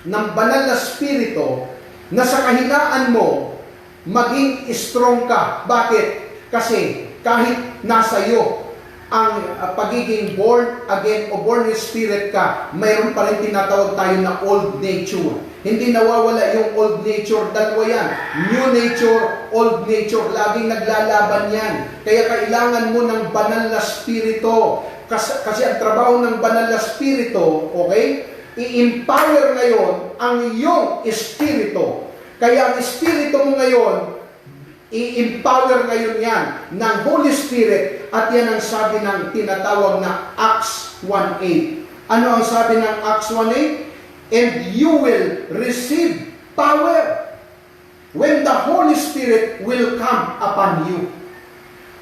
ng banal na Espiritu na sa kahinaan mo, maging strong ka. Bakit? Kasi kahit nasa iyo ang pagiging born again o born in spirit ka, mayroon pa rin tinatawag tayo na old nature. Hindi nawawala yung old nature. Dalawa yan. New nature, old nature. Laging naglalaban yan. Kaya kailangan mo ng banal na Espiritu. Kasi ang trabaho ng banal na Espiritu, okay? I-empower ngayon ang iyong espiritu. Kaya ang espiritu mo ngayon, I-empower ngayon yan ng Holy Spirit at yan ang sabi ng tinatawag na Acts 1:8. Ano ang sabi ng Acts 1:8? And you will receive power when the Holy Spirit will come upon you.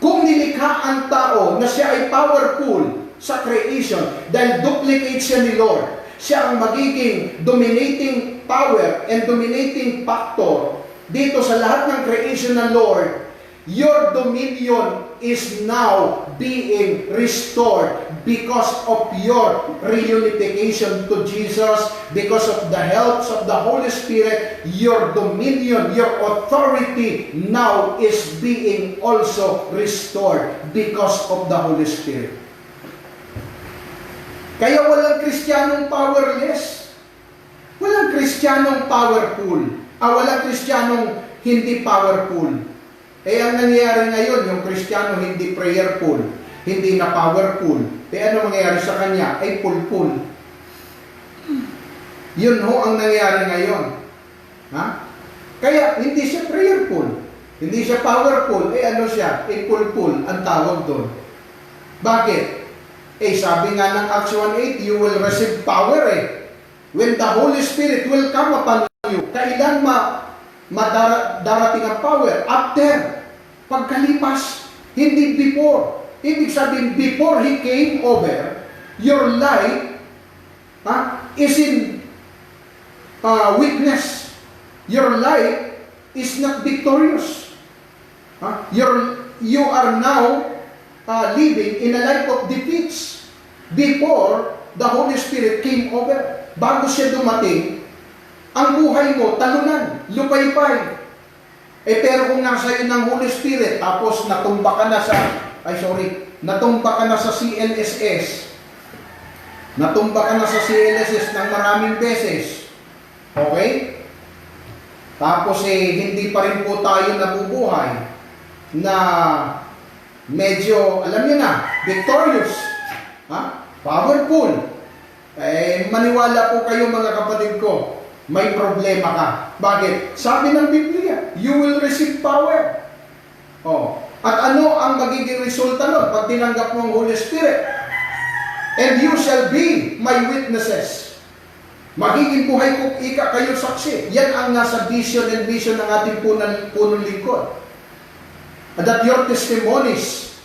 Kung nilikha ang tao na siya ay powerful sa creation, dahil duplicate siya ni Lord, siya ang magiging dominating power and dominating factor dito sa lahat ng creation ng Lord, your dominion is now being restored because of your reunification to Jesus, because of the help of the Holy Spirit. Your dominion, your authority now is being also restored because of the Holy Spirit. Kaya walang Kristiyanong powerless. Walang Kristiyanong powerful. Walang Kristiyanong hindi powerful. Ang nangyayari ngayon, yung Kristiyano hindi prayerful, hindi na powerful. Ano mangyayari sa kanya? Ay pulpul. Yun ho ang nangyayari ngayon. Kaya hindi siya prayerful, hindi siya powerful. Ano siya? Pulpul ang tawag doon. Bakit? Sabi nga ng Acts 1:8, you will receive power when the Holy Spirit will come upon you. Kailan darating ang power? After. Pagkalipas. Hindi before. Ibig sabihin, before He came over, your life is in weakness. Your life is not victorious. You are now living in a life of defeats. Before the Holy Spirit came over, bago siya dumating, ang buhay mo, talunan, lupay-pay. Pero kung nasa iyo ng Holy Spirit, tapos natumba ka na sa CLSS. Natumba ka na sa CLSS ng maraming beses. Okay? Tapos hindi pa rin po tayo nabubuhay na medyo, alam niyo na, victorious. Powerful. Maniwala po kayo mga kapatid ko, may problema ka. Bakit? Sabi ng Biblia, you will receive power. At ano ang magiging resulta nun pag tinanggap mo ang Holy Spirit? And you shall be my witnesses. Magiging buhay ko kayo saksi. Yan ang nasa vision and mission ng ating punong lingkod. That your testimonies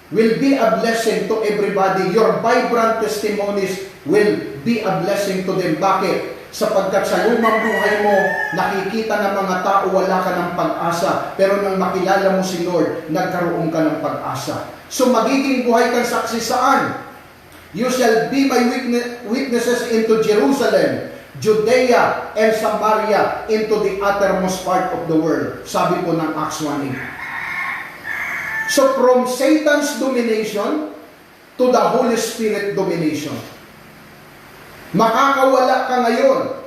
will be a blessing to everybody. Your vibrant testimonies will be a blessing to them. Bakit? Sapagkat sa lumang buhay mo, nakikita ng mga tao wala ka ng pag-asa. Pero nang makilala mo si Lord, nagkaroon ka ng pag-asa. So magiging buhay kang saksi saan? You shall be my witnesses into Jerusalem, Judea, and Samaria, into the uttermost part of the world. Sabi po ng Acts 1:8. So from Satan's domination to the Holy Spirit domination. Makakawala ka ngayon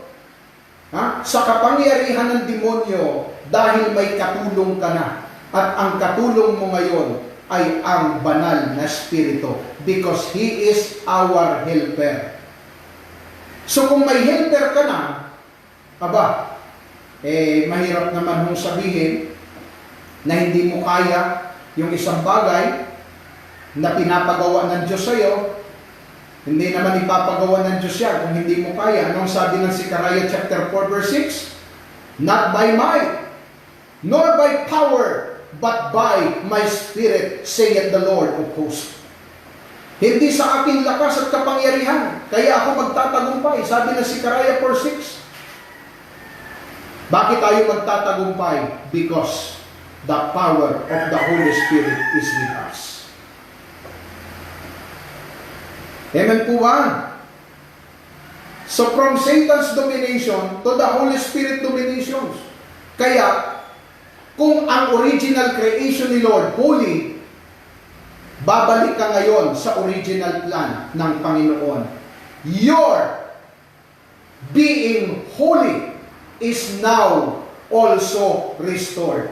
sa kapangyarihan ng demonyo dahil may katulong ka na. At ang katulong mo ngayon ay ang banal na Espiritu because He is our helper. So kung may helper ka na, mahirap naman mong sabihin na hindi mo kaya yung isang bagay na pinapagawa ng Diyos sa'yo. Hindi naman ipapagawa ng Diyos yan kung hindi mo kaya. Anong sabi ng Zechariah chapter 4 verse 6? Not by might, nor by power, but by my Spirit, saith the Lord of hosts. Hindi sa aking lakas at kapangyarihan, kaya ako magtatagumpay. Sabi ng Zechariah 4:6. Bakit tayo magtatagumpay? Because the power of the Holy Spirit is with us. Amen po ba? So from Satan's domination to the Holy Spirit domination. Kaya, kung ang original creation ni Lord, holy, babalik ka ngayon sa original plan ng Panginoon. Your being holy is now also restored.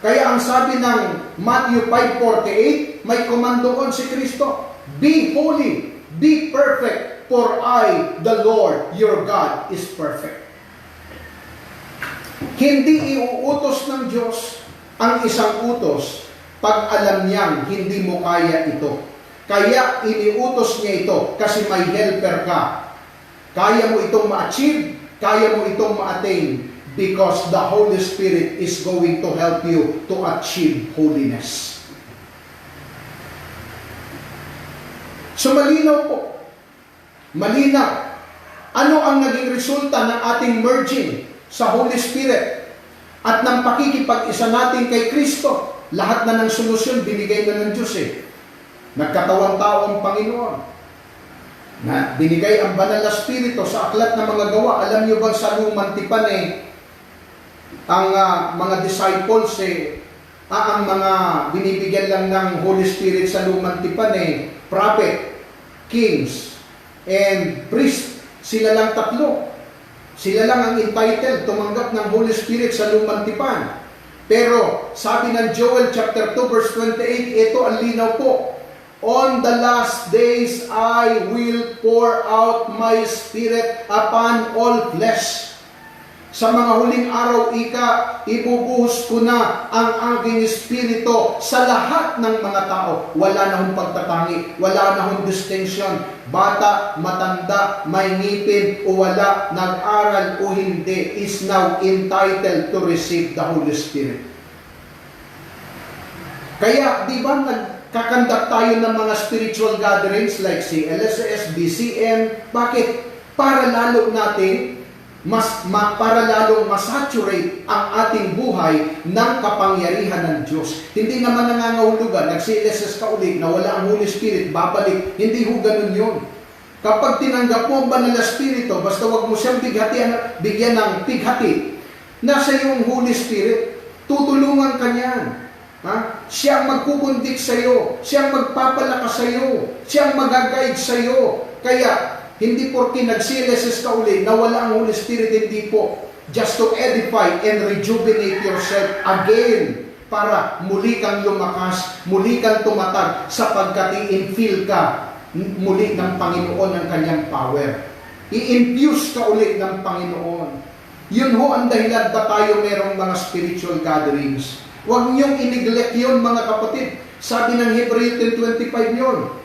Kaya ang sabi ng Matthew 5:48, may komandoon si Kristo, be holy, be perfect, for I, the Lord, your God, is perfect. Hindi iuutos ng Diyos ang isang utos pag alam niyang hindi mo kaya ito. Kaya iniutos niya ito kasi may helper ka. Kaya mo itong ma-achieve, kaya mo itong ma-attain because the Holy Spirit is going to help you to achieve holiness. So malinaw po. Malinaw. Ano ang naging resulta ng ating merging sa Holy Spirit at ng pakikipag-isa natin kay Kristo? Lahat na ng solusyon binigay na ng Diyos eh. Nagkatawang tao ang Panginoon. Na binigay ang banal na Espiritu sa aklat ng mga gawa. Alam niyo ba sa lumang tipan ang mga disciples ang mga binibigyan lang ng Holy Spirit sa lumang tipan prophet, kings, and priest. Sila lang tatlo. Sila lang ang entitled tumanggap ng Holy Spirit sa lumang tipan. Pero sabi ng Joel chapter 2 verse 28, ito ang linaw po. On the last days I will pour out my Spirit upon all flesh. Sa mga huling araw, ibubuhos ko na ang aking Espiritu sa lahat ng mga tao. Wala na hong pagtatangi, wala na hong distinction. Bata, matanda, may ngipin o wala, nag-aral o hindi, is now entitled to receive the Holy Spirit. Kaya, di ba, nagkakandak tayo ng mga spiritual gatherings like si LSS, BCM. Bakit? Para lalo natin para lalong masaturate ang ating buhay ng kapangyarihan ng Diyos. Hindi naman nangangahulugan, nag-CLSS ka ulit, na wala ang Holy Spirit, babalik. Hindi ho ganun yun. Kapag tinanggap mo ang banal na Espiritu, basta wag mo siyang bigyan ng pighati, nasa iyong Holy Spirit, tutulungan ka niyan. Siya ang magkukundik sa iyo, siya ang magpapalakas sa iyo, siya ang mag-guide sa iyo. Kaya, hindi porke nag-CLSS ka uli, na wala ang Holy Spirit, hindi po. Just to edify and rejuvenate yourself again, para muli kang lumakas, muli kang tumatag, sapagkat i-infill ka muli ng Panginoon ng kanyang power. I-infuse ka uli ng Panginoon. Yun ho ang dahilan ba tayo merong mga spiritual gatherings. Huwag niyong i-neglect yun, mga kapatid. Sabi ng Hebreo 10:25 yun.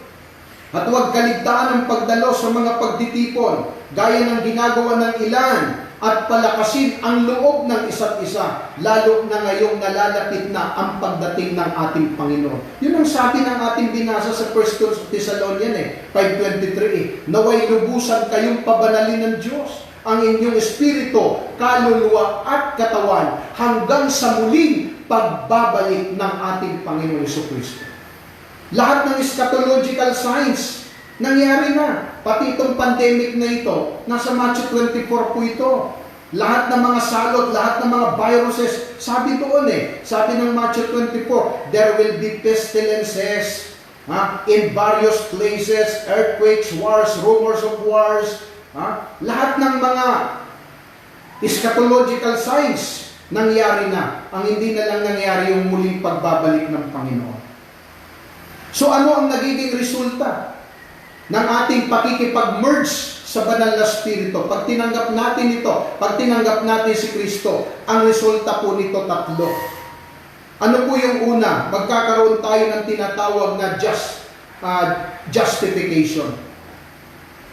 At huwag kaligtaan ang pagdalo sa mga pagtitipon, gaya ng ginagawa ng ilan, at palakasin ang loob ng isa't isa, lalo na ngayong nalalapit na ang pagdating ng ating Panginoon. Yun ang sabi ng ating binasa sa 1 Thessalonians 5:23. Naway lubusan kayong pabanalin ng Diyos ang inyong espiritu, kaluluwa at katawan, hanggang sa muling pagbabalik ng ating Panginoon Jesucristo. Lahat ng eschatological signs nangyari na. Pati itong pandemic na ito, nasa Matthew 24 po ito. Lahat ng mga salot, lahat ng mga viruses, sabi doon sabi ng Matthew 24, there will be pestilences in various places, earthquakes, wars, rumors of wars. Lahat ng mga eschatological signs nangyari na. Ang hindi na lang nangyari yung muling pagbabalik ng Panginoon. So ano ang nagiging resulta ng ating pakikipag-merge sa banal na Espiritu? Pag tinanggap natin ito, pag tinanggap natin si Kristo, ang resulta po nito tatlo. Ano po yung una? Magkakaroon tayo ng tinatawag na justification.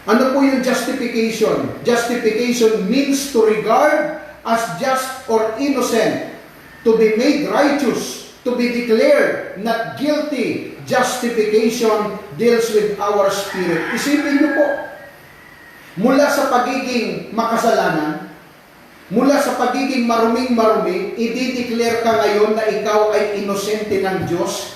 Ano po yung justification? Justification means to regard as just or innocent, to be made righteous, to be declared not guilty. Justification deals with our spirit. Isipin niyo po, mula sa pagiging makasalanan, mula sa pagiging maruming-marumi, i-declare ka ngayon na ikaw ay inosente ng Diyos.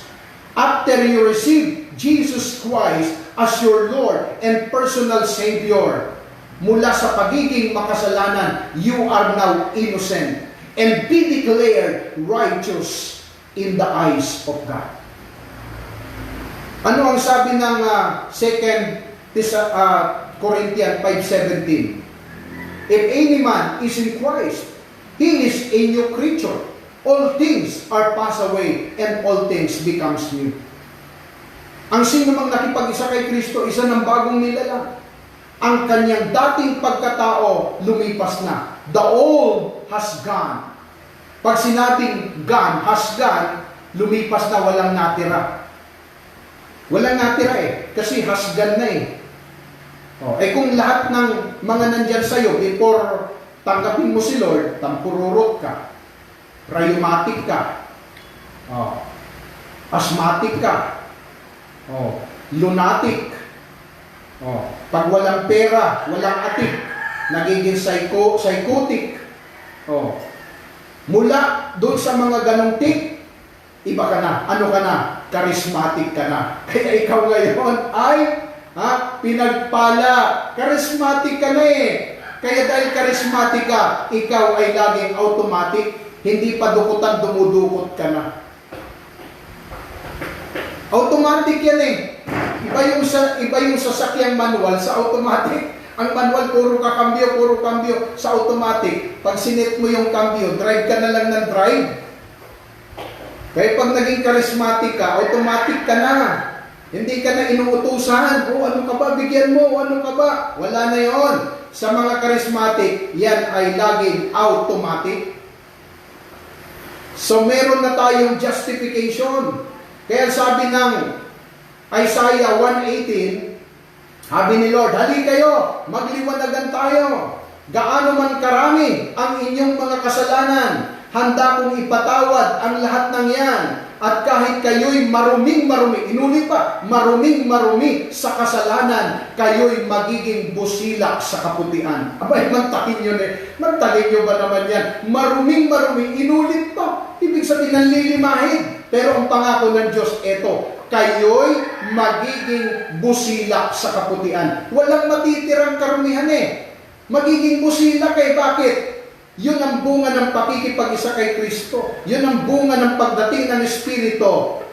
After you receive Jesus Christ as your Lord and personal Savior, mula sa pagiging makasalanan, you are now innocent and be declared righteous in the eyes of God. Ano ang sabi ng 2 Corinthians 5:17? If any man is in Christ, he is a new creature. All things are passed away and all things becomes new. Ang sino mang nakipag-isa kay Kristo, isa ng bagong nilalang. Ang kanyang dating pagkatao lumipas na. The old has gone. Pag sinabing gone, has gone, lumipas na walang natira. Walang natira kasi has gone na kung lahat ng mga nandyan sa'yo, before tanggapin mo si Lord, tampururot ka, rheumatic ka, asthmatic ka, lunatic, pag walang pera, walang atik, nagiging psychotic, mula doon sa mga ganong tik, iba ka na. Ano ka na? Charismatic ka na. Kaya ikaw ngayon ay pinagpala. Charismatic ka na Kaya dahil charismatic ka, ikaw ay laging automatic. Hindi pa dukutan, dumudukot ka na. Automatic yan Iba yung sasakyang manual sa automatic. Ang manual, puro kambyo sa automatic. Pag sinet mo yung kambyo, drive ka na lang ng drive. Kaya pag naging charismatic ka, automatic ka na. Hindi ka na inuutusan. Ano ka ba? Bigyan mo. Ano ka ba? Wala na yon. Sa mga charismatic, yan ay laging automatic. So, meron na tayong justification. Kaya sabi ng Isaiah 1:18, sabi ni Lord, hali kayo, magliwanagan tayo. Gaano man karami ang inyong mga kasalanan, handa kong ipatawad ang lahat ng yan. At kahit kayo'y maruming-marumi, inulit pa, maruming-marumi sa kasalanan, kayo'y magiging busilak sa kaputian. Abay, magtakin nyo Magtakin nyo ba naman yan? Maruming-marumi, inulit pa. Ibig sabihin ng lilimahin. Pero ang pangako ng Diyos, eto, kayo'y magiging busilak sa kaputian. Walang matitirang karumihan Magiging busilak Bakit? Yun ang bunga ng pakikipag-isa kay Kristo. Yun ang bunga ng pagdating ng Espiritu.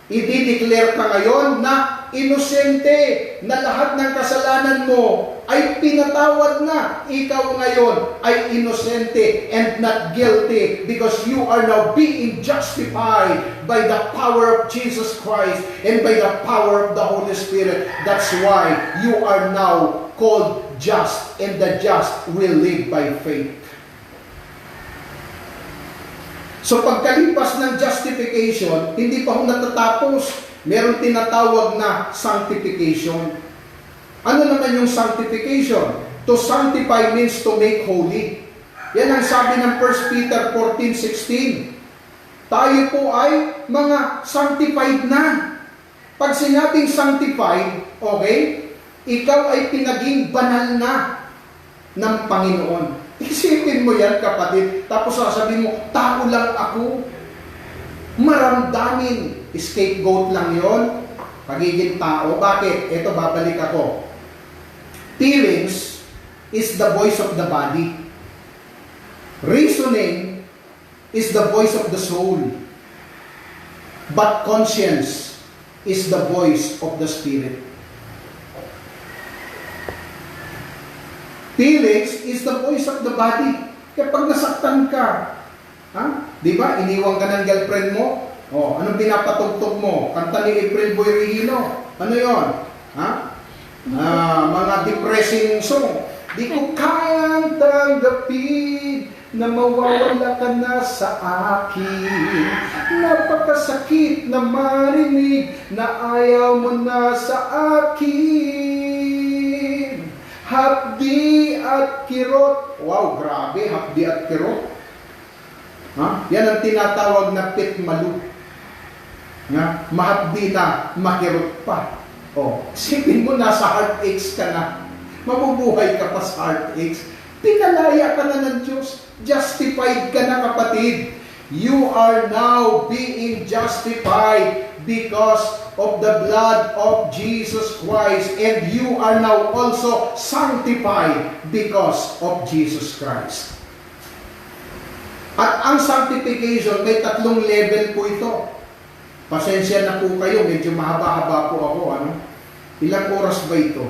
I-declare ka ngayon na inosente, na lahat ng kasalanan mo ay pinatawad na. Ikaw ngayon ay inosente and not guilty because you are now being justified by the power of Jesus Christ and by the power of the Holy Spirit. That's why you are now called just, and the just will live by faith. So pagkalipas ng justification, hindi pa natatapos. Meron tinatawag na sanctification. Ano naman yung sanctification? To sanctify means to make holy. Yan ang sabi ng 1 Peter 14:16. Tayo po ay mga sanctified na. Pag sinabing sanctified, ikaw ay pinaging banal na ng Panginoon. Isipin mo yan, kapatid. Tapos sasabihin mo, tao lang ako. Maramdamin. Scapegoat lang yon. Pagiging tao. Bakit? Ito, babalik ako. Feelings is the voice of the body. Reasoning is the voice of the soul. But conscience is the voice of the spirit. Feelings is the voice of the body. Kaya pag nasaktan ka, di ba, iniwan ka ng girlfriend mo, anong pinapatugtog mo? Kanta ni April Boy Regino. Ano yon? Mga depressing song. Di ko kayang tanggapin na mawawala ka na sa akin. Napakasakit na marinig na ayaw mo na sa akin. Hapdi at kirot. Wow, grabe, hapdi at kirot. Yan ang tinatawag na pitmalu. Mahapdi na, makirot pa. Isipin mo, nasa heartaches ka na. Mabubuhay ka pa sa heartaches. Pinalaya ka na ng Diyos. Justified ka na, kapatid. You are now being justified because of the blood of Jesus Christ, and you are now also sanctified because of Jesus Christ. At ang sanctification, may 3 level po ito. Pasensya na po kayo, medyo mahaba-haba po ako. Ilang oras ba ito?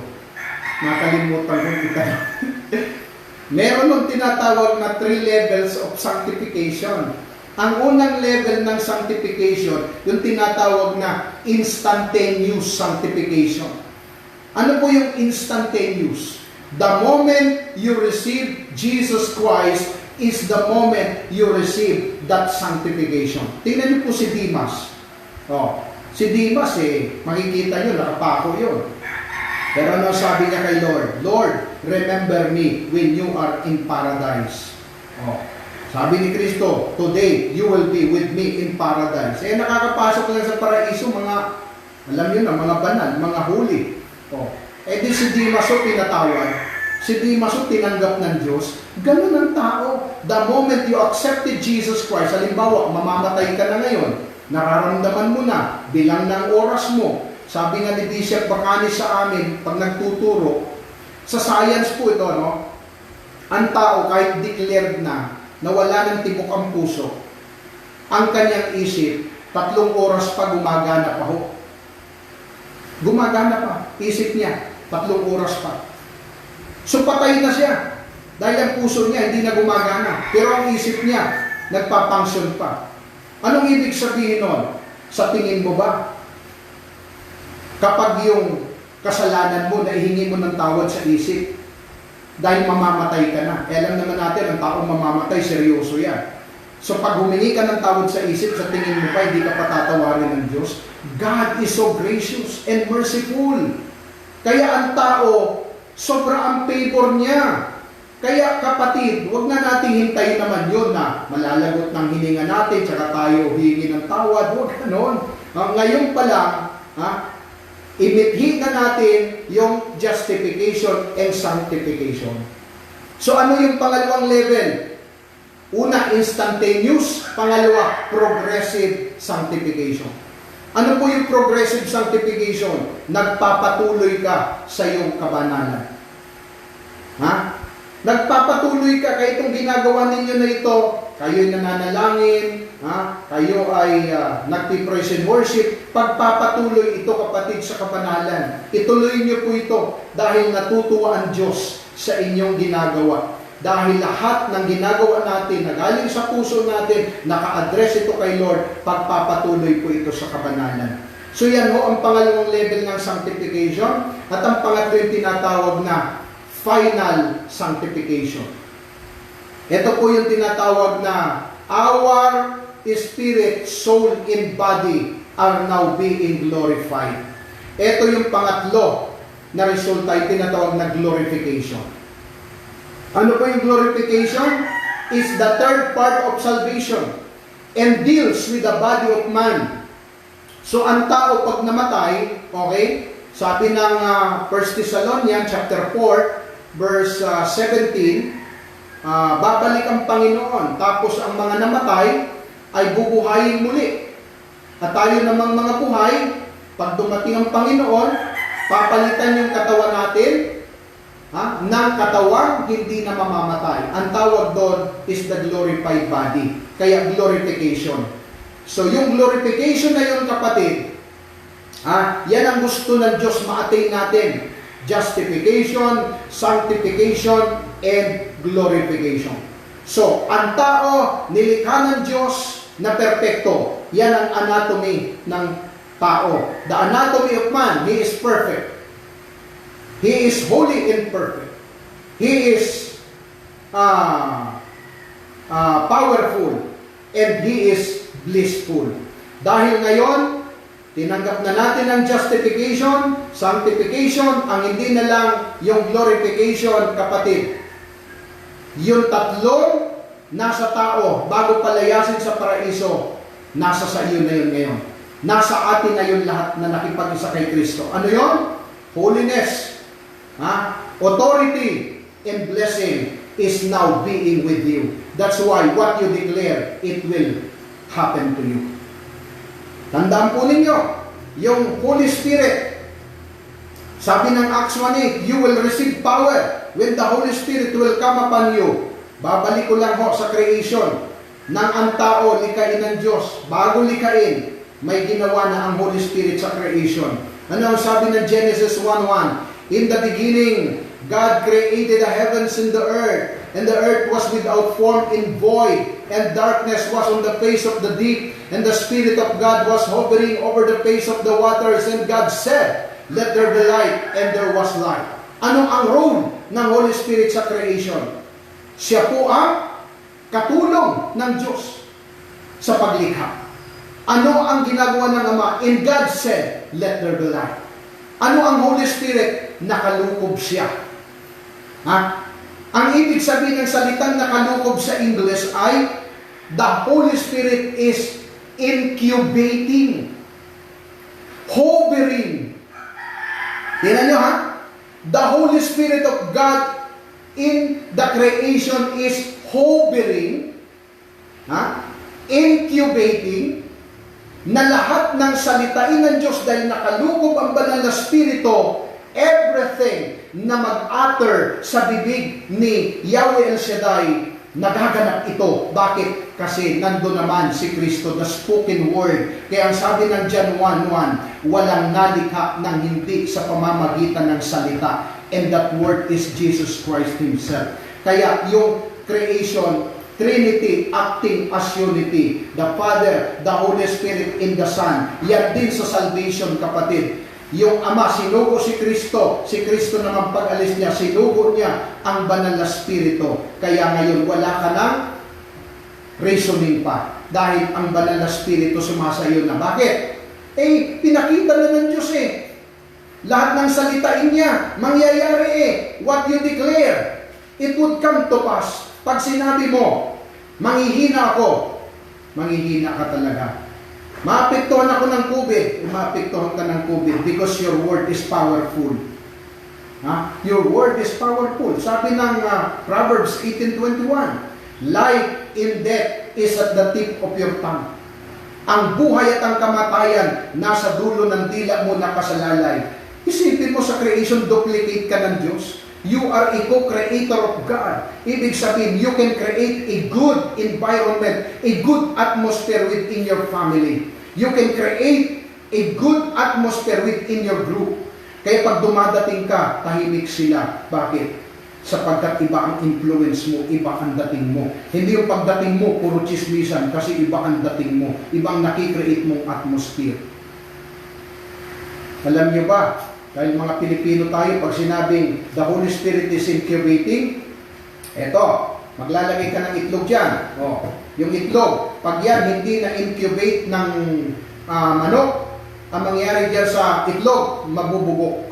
Nakalimutan ko kita. Meron nung tinatawag na 3 levels of sanctification. Ang unang level ng sanctification, yung tinatawag na instantaneous sanctification. Ano po yung instantaneous? The moment you receive Jesus Christ is the moment you receive that sanctification. Tingnan niyo po si Demas. Oh, si Demas makikita niyo, nakapako yun. Pero ano sabi niya kay Lord? Lord, remember me when you are in paradise. Oh, sabi ni Kristo, today you will be with me in paradise. Nakakapasok lang sa paraiso, alam niyo na, mga banal, mga huli. Oh, di si Demas pinatawad. Si Demas tinanggap ng Diyos. Ganun ang tao. The moment you accepted Jesus Christ, halimbawa, mamamatay ka na ngayon, nararamdaman mo na, bilang ng oras mo. Sabi nga ni Bishop Bakanis sa amin, pag nagtuturo, sa science po ito, no? Ang tao, kahit declared na wala ng tibok ang puso, ang kanyang isip, 3 oras pa gumagana pa ho. Gumagana pa. Isip niya, 3 oras pa. So patay na siya. Dahil ang puso niya hindi na gumagana. Pero ang isip niya, nagpapangsyon pa. Anong ibig sabihin nun? Sa tingin mo ba? Kapag yung kasalanan mo, naihingi mo ng tawad sa isip, dahil mamamatay ka na. Alam naman natin, ang taong mamamatay, seryoso yan. So pag humingi ka ng tawad sa isip, sa tingin mo pa, hindi ka patatawarin ng Diyos. God is so gracious and merciful. Kaya ang tao, sobra ang favor niya. Kaya kapatid, huwag na nating hintayin naman yun na malalagot ng hininga natin, tsaka tayo hihingi ng tawad. Huwag ganon. Ngayon pa lang, imithi na natin yung justification and sanctification. So ano yung pangalawang level? Una, instantaneous. Pangalawa, progressive sanctification. Ano po yung progressive sanctification? Nagpapatuloy ka sa iyong kabanalan. Nagpapatuloy ka, kaya itong ginagawa ninyo na ito, kayo'y nananalangin, kayo ay nagpi-praise and worship, pagpapatuloy ito kapatid sa kabanalan. Ituloy niyo po ito dahil natutuwa ang Diyos sa inyong ginagawa. Dahil lahat ng ginagawa natin na galing sa puso natin, naka-address ito kay Lord, pagpapatuloy po ito sa kabanalan. So yan ho ang pangalawang level ng sanctification. At ang pangatlo yung tinatawag na final sanctification. Ito po yung tinatawag na our spirit, soul, and body are now being glorified. Ito yung pangatlo na resulta, yung tinatawag na glorification. Ano po yung glorification? Is the third part of salvation and deals with the body of man. So ang tao pag namatay, okay, sabi ng 1 Thessalonians chapter 4 verse 17, babalik ang Panginoon, tapos ang mga namatay ay bubuhayin muli. At tayo namang mga buhay, pag dumating ang Panginoon, papalitan yung katawan natin ng katawan hindi na mamamatay. Ang tawag doon is the glorified body. Kaya glorification. So yung glorification na yun kapatid, yan ang gusto ng Diyos ma-attain natin. Justification, sanctification, and glorification. So, ang tao, nilikha ng Diyos na perpekto. Yan ang anatomy ng tao. The anatomy of man, he is perfect. He is holy and perfect. He is powerful. And he is blissful. Dahil ngayon, tinanggap na natin ang justification, sanctification, ang hindi na lang yung glorification, kapatid. Yung tatlong nasa tao, bago palayasin sa paraiso, nasa sa iyo na yun ngayon. Nasa atin na yun lahat na nakipag-isa kay Kristo. Ano yun? Holiness. Authority and blessing is now being with you. That's why what you declare, it will happen to you. Tandaan po ninyo, yung Holy Spirit, sabi ng Acts 1:8, you will receive power when the Holy Spirit will come upon you. Babalik ko lang ho sa creation ng ang tao, likain ng Diyos. Bago likain, may ginawa na ang Holy Spirit sa creation. Ano ang sabi ng Genesis 1:1? In the beginning, God created the heavens and the earth was without form and void, and darkness was on the face of the deep, and the Spirit of God was hovering over the face of the waters, and God said, let there be light, and there was light. Ano ang role ng Holy Spirit sa creation? Siya po ang katulong ng Diyos sa paglikha. Ano ang ginagawa ng Ama? And God said, let there be light. Ano ang Holy Spirit? Nakalukob siya. Ang ibig sabihin ng salitang nakalukob sa English ay the Holy Spirit is incubating, hovering. Tingnan nyo The Holy Spirit of God in the creation is hovering, incubating, na lahat ng salitain ng Diyos dahil nakalukob ang banal na Espiritu, everything na mag-utter sa bibig ni Yahweh El Shaddai, nagaganap ito. Bakit? Kasi nando naman si Kristo, the spoken word. Kaya ang sabi ng John 1:1, walang nalikha ng hindi sa pamamagitan ng salita. And that word is Jesus Christ Himself. Kaya yung creation, Trinity acting as unity. The Father, the Holy Spirit in the Son. Yan din sa salvation, kapatid. Yung Ama, sinugo si Kristo naman pag-alis niya, sinugo niya ang banal na Espiritu. Kaya ngayon, wala ka ng reasoning pa. Dahil ang banal na Espiritu sumasayo na. Bakit? Pinakita na ng Diyos Lahat ng salitain niya, mangyayari What you declare, it would come to pass. Pag sinabi mo, manghihina ako, manghihina ka talaga. Maapektuhan ako ng COVID, maapektuhan ka ng COVID because your word is powerful. Your word is powerful. Sabi ng Proverbs 18:21, life and death is at the tip of your tongue. Ang buhay at ang kamatayan nasa dulo ng dila mo nakasalalay. Isipin mo sa creation, duplicate ka ng Diyos. You are a co-creator of God. Ibig sabihin, you can create a good environment, a good atmosphere within your family. You can create a good atmosphere within your group. Kaya pag dumadating ka, tahimik sila. Bakit? Sapagkat iba ang influence mo, iba ang dating mo. Hindi yung pagdating mo, puro chismisan, kasi iba ang dating mo. Ibang nakikreate mong atmosphere. Alam niyo ba, dahil mga Pilipino tayo, pag sinabing the Holy Spirit is incubating, eto, maglalagay ka ng itlog dyan. Yung itlog, pag yan hindi na-incubate ng manok, ang mangyari dyan sa itlog, mabubugok.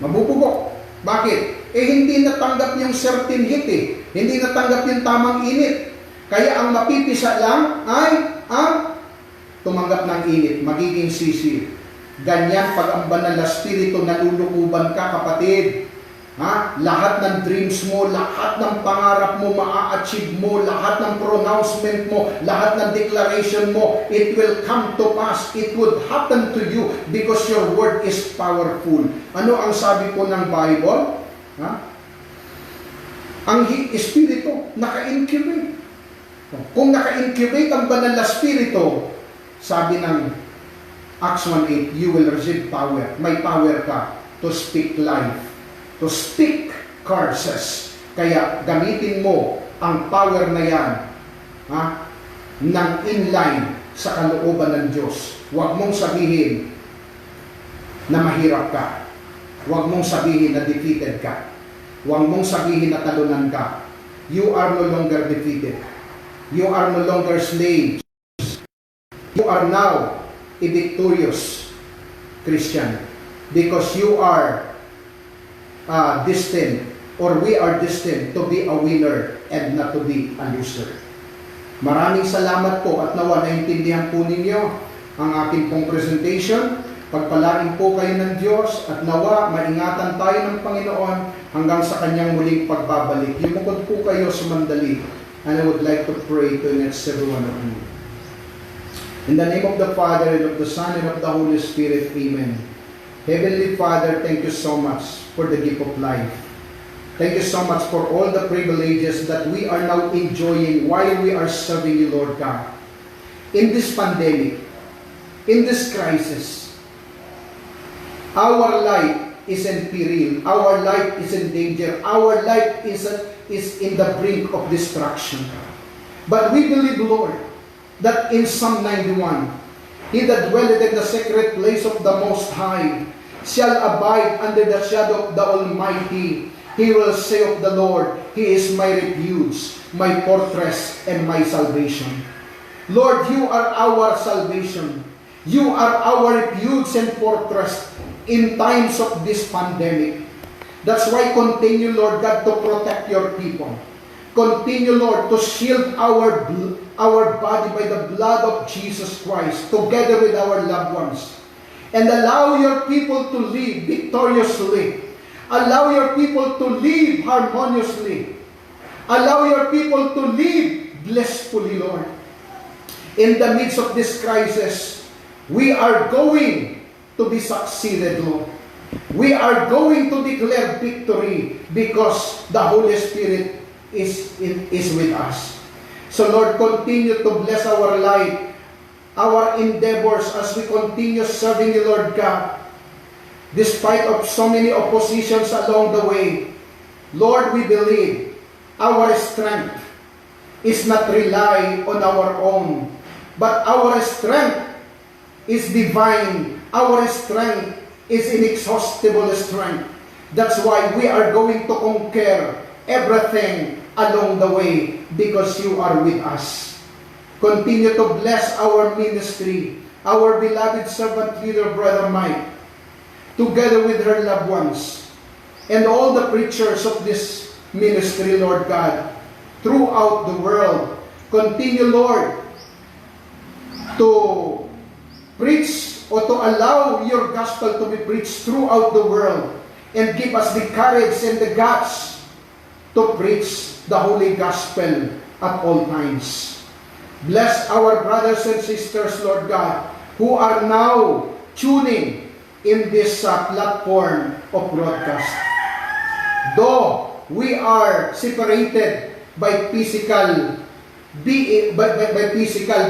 Mabubugok. Bakit? Hindi natanggap yung certain heat Hindi natanggap yung tamang init. Kaya ang mapipisa lang ay ang tumanggap ng init, magiging sisir. Ganyan pag ang banal na Espiritu nalulukuban ka, kapatid. Lahat ng dreams mo, lahat ng pangarap mo, maa-achieve mo, lahat ng pronouncement mo, lahat ng declaration mo, it will come to pass. It would happen to you because your word is powerful. Ano ang sabi po ng Bible? Ang Espiritu naka-incubate. Kung naka-incubate ang banal na Espiritu, sabi ng Acts 1:8, you will receive power. May power ka to speak life, to speak curses. Kaya gamitin mo ang power na yan ng inline sa kalooban ng Diyos. Huwag mong sabihin na mahirap ka. Huwag mong sabihin na defeated ka. Huwag mong sabihin na talunan ka. You are no longer defeated. You are no longer slaves. You are now a victorious Christian because you are destined, or we are destined to be a winner and not to be a loser. Maraming salamat po at nawa naintindihan po ninyo ang aking pong presentation. Pagpalain po kayo ng Diyos at nawa maingatan tayo ng Panginoon hanggang sa kanyang muling pagbabalik. Lumukod po kayo sumandali, and I would like to pray to next everyone of you. In the name of the Father, and of the Son, and of the Holy Spirit, Amen. Heavenly Father, thank you so much for the gift of life. Thank you so much for all the privileges that we are now enjoying while we are serving you, Lord God. In this pandemic, in this crisis, our life is in peril. Our life is in danger. Our life is in the brink of destruction. But we believe, Lord, that in Psalm 91, he that dwelleth in the secret place of the Most High shall abide under the shadow of the Almighty. He will say of the Lord, He is my refuge my fortress and my salvation. Lord, you are our salvation. You are our refuge and fortress in times of this pandemic. That's why continue, Lord God, to protect your people. Continue, Lord, to shield our body by the blood of Jesus Christ, together with our loved ones. And allow your people to live victoriously. Allow your people to live harmoniously. Allow your people to live blissfully, Lord. In the midst of this crisis, we are going to be succeeded, Lord. We are going to declare victory because the Holy Spirit is with us. So Lord, continue to bless our life, our endeavors as we continue serving you, Lord God. Despite of so many oppositions along the way, Lord, we believe our strength is not rely on our own, but our strength is divine. Our strength is inexhaustible strength. That's why we are going to conquer everything along the way because you are with us. Continue to bless our ministry, our beloved servant leader, Brother Mike, together with her loved ones, and all the preachers of this ministry, Lord God, throughout the world. Continue, Lord, to preach or to allow your gospel to be preached throughout the world, and give us the courage and the guts to preach the holy gospel at all times. Bless our brothers and sisters, Lord God, who are now tuning in this platform of broadcast. Though we are separated by physical,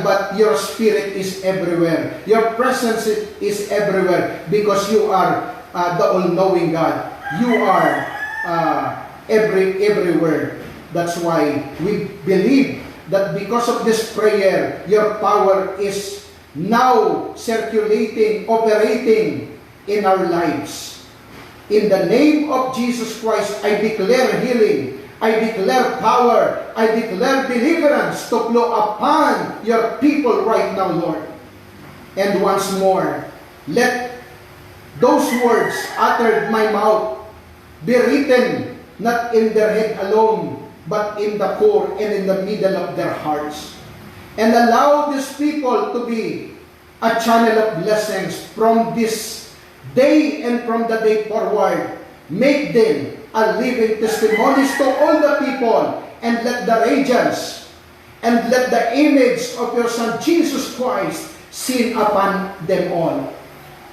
but your spirit is everywhere. Your presence is everywhere because you are the all-knowing God. You are everywhere. That's why we believe that because of this prayer, your power is now circulating, operating in our lives. In the name of Jesus Christ, I declare healing. I declare power. I declare deliverance to flow upon your people right now, Lord. And once more, let those words uttered my mouth be written not in their head alone, but in the core and in the middle of their hearts. And allow these people to be a channel of blessings from this day and from the day forward. Make them a living testimonies to all the people, and let the radiance and let the image of your Son Jesus Christ seen upon them all.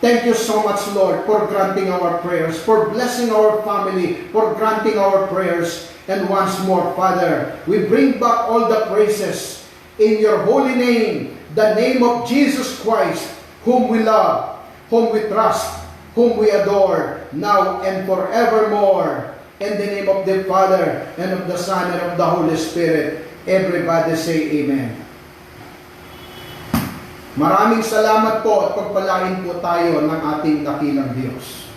Thank you so much, Lord, for granting our prayers, for blessing our family, for granting our prayers. And once more, Father, we bring back all the praises in your holy name, the name of Jesus Christ, whom we love, whom we trust, whom we adore, now and forevermore. In the name of the Father, and of the Son, and of the Holy Spirit. Everybody say Amen. Maraming salamat po at pagpalain po tayo ng ating dakilang Diyos.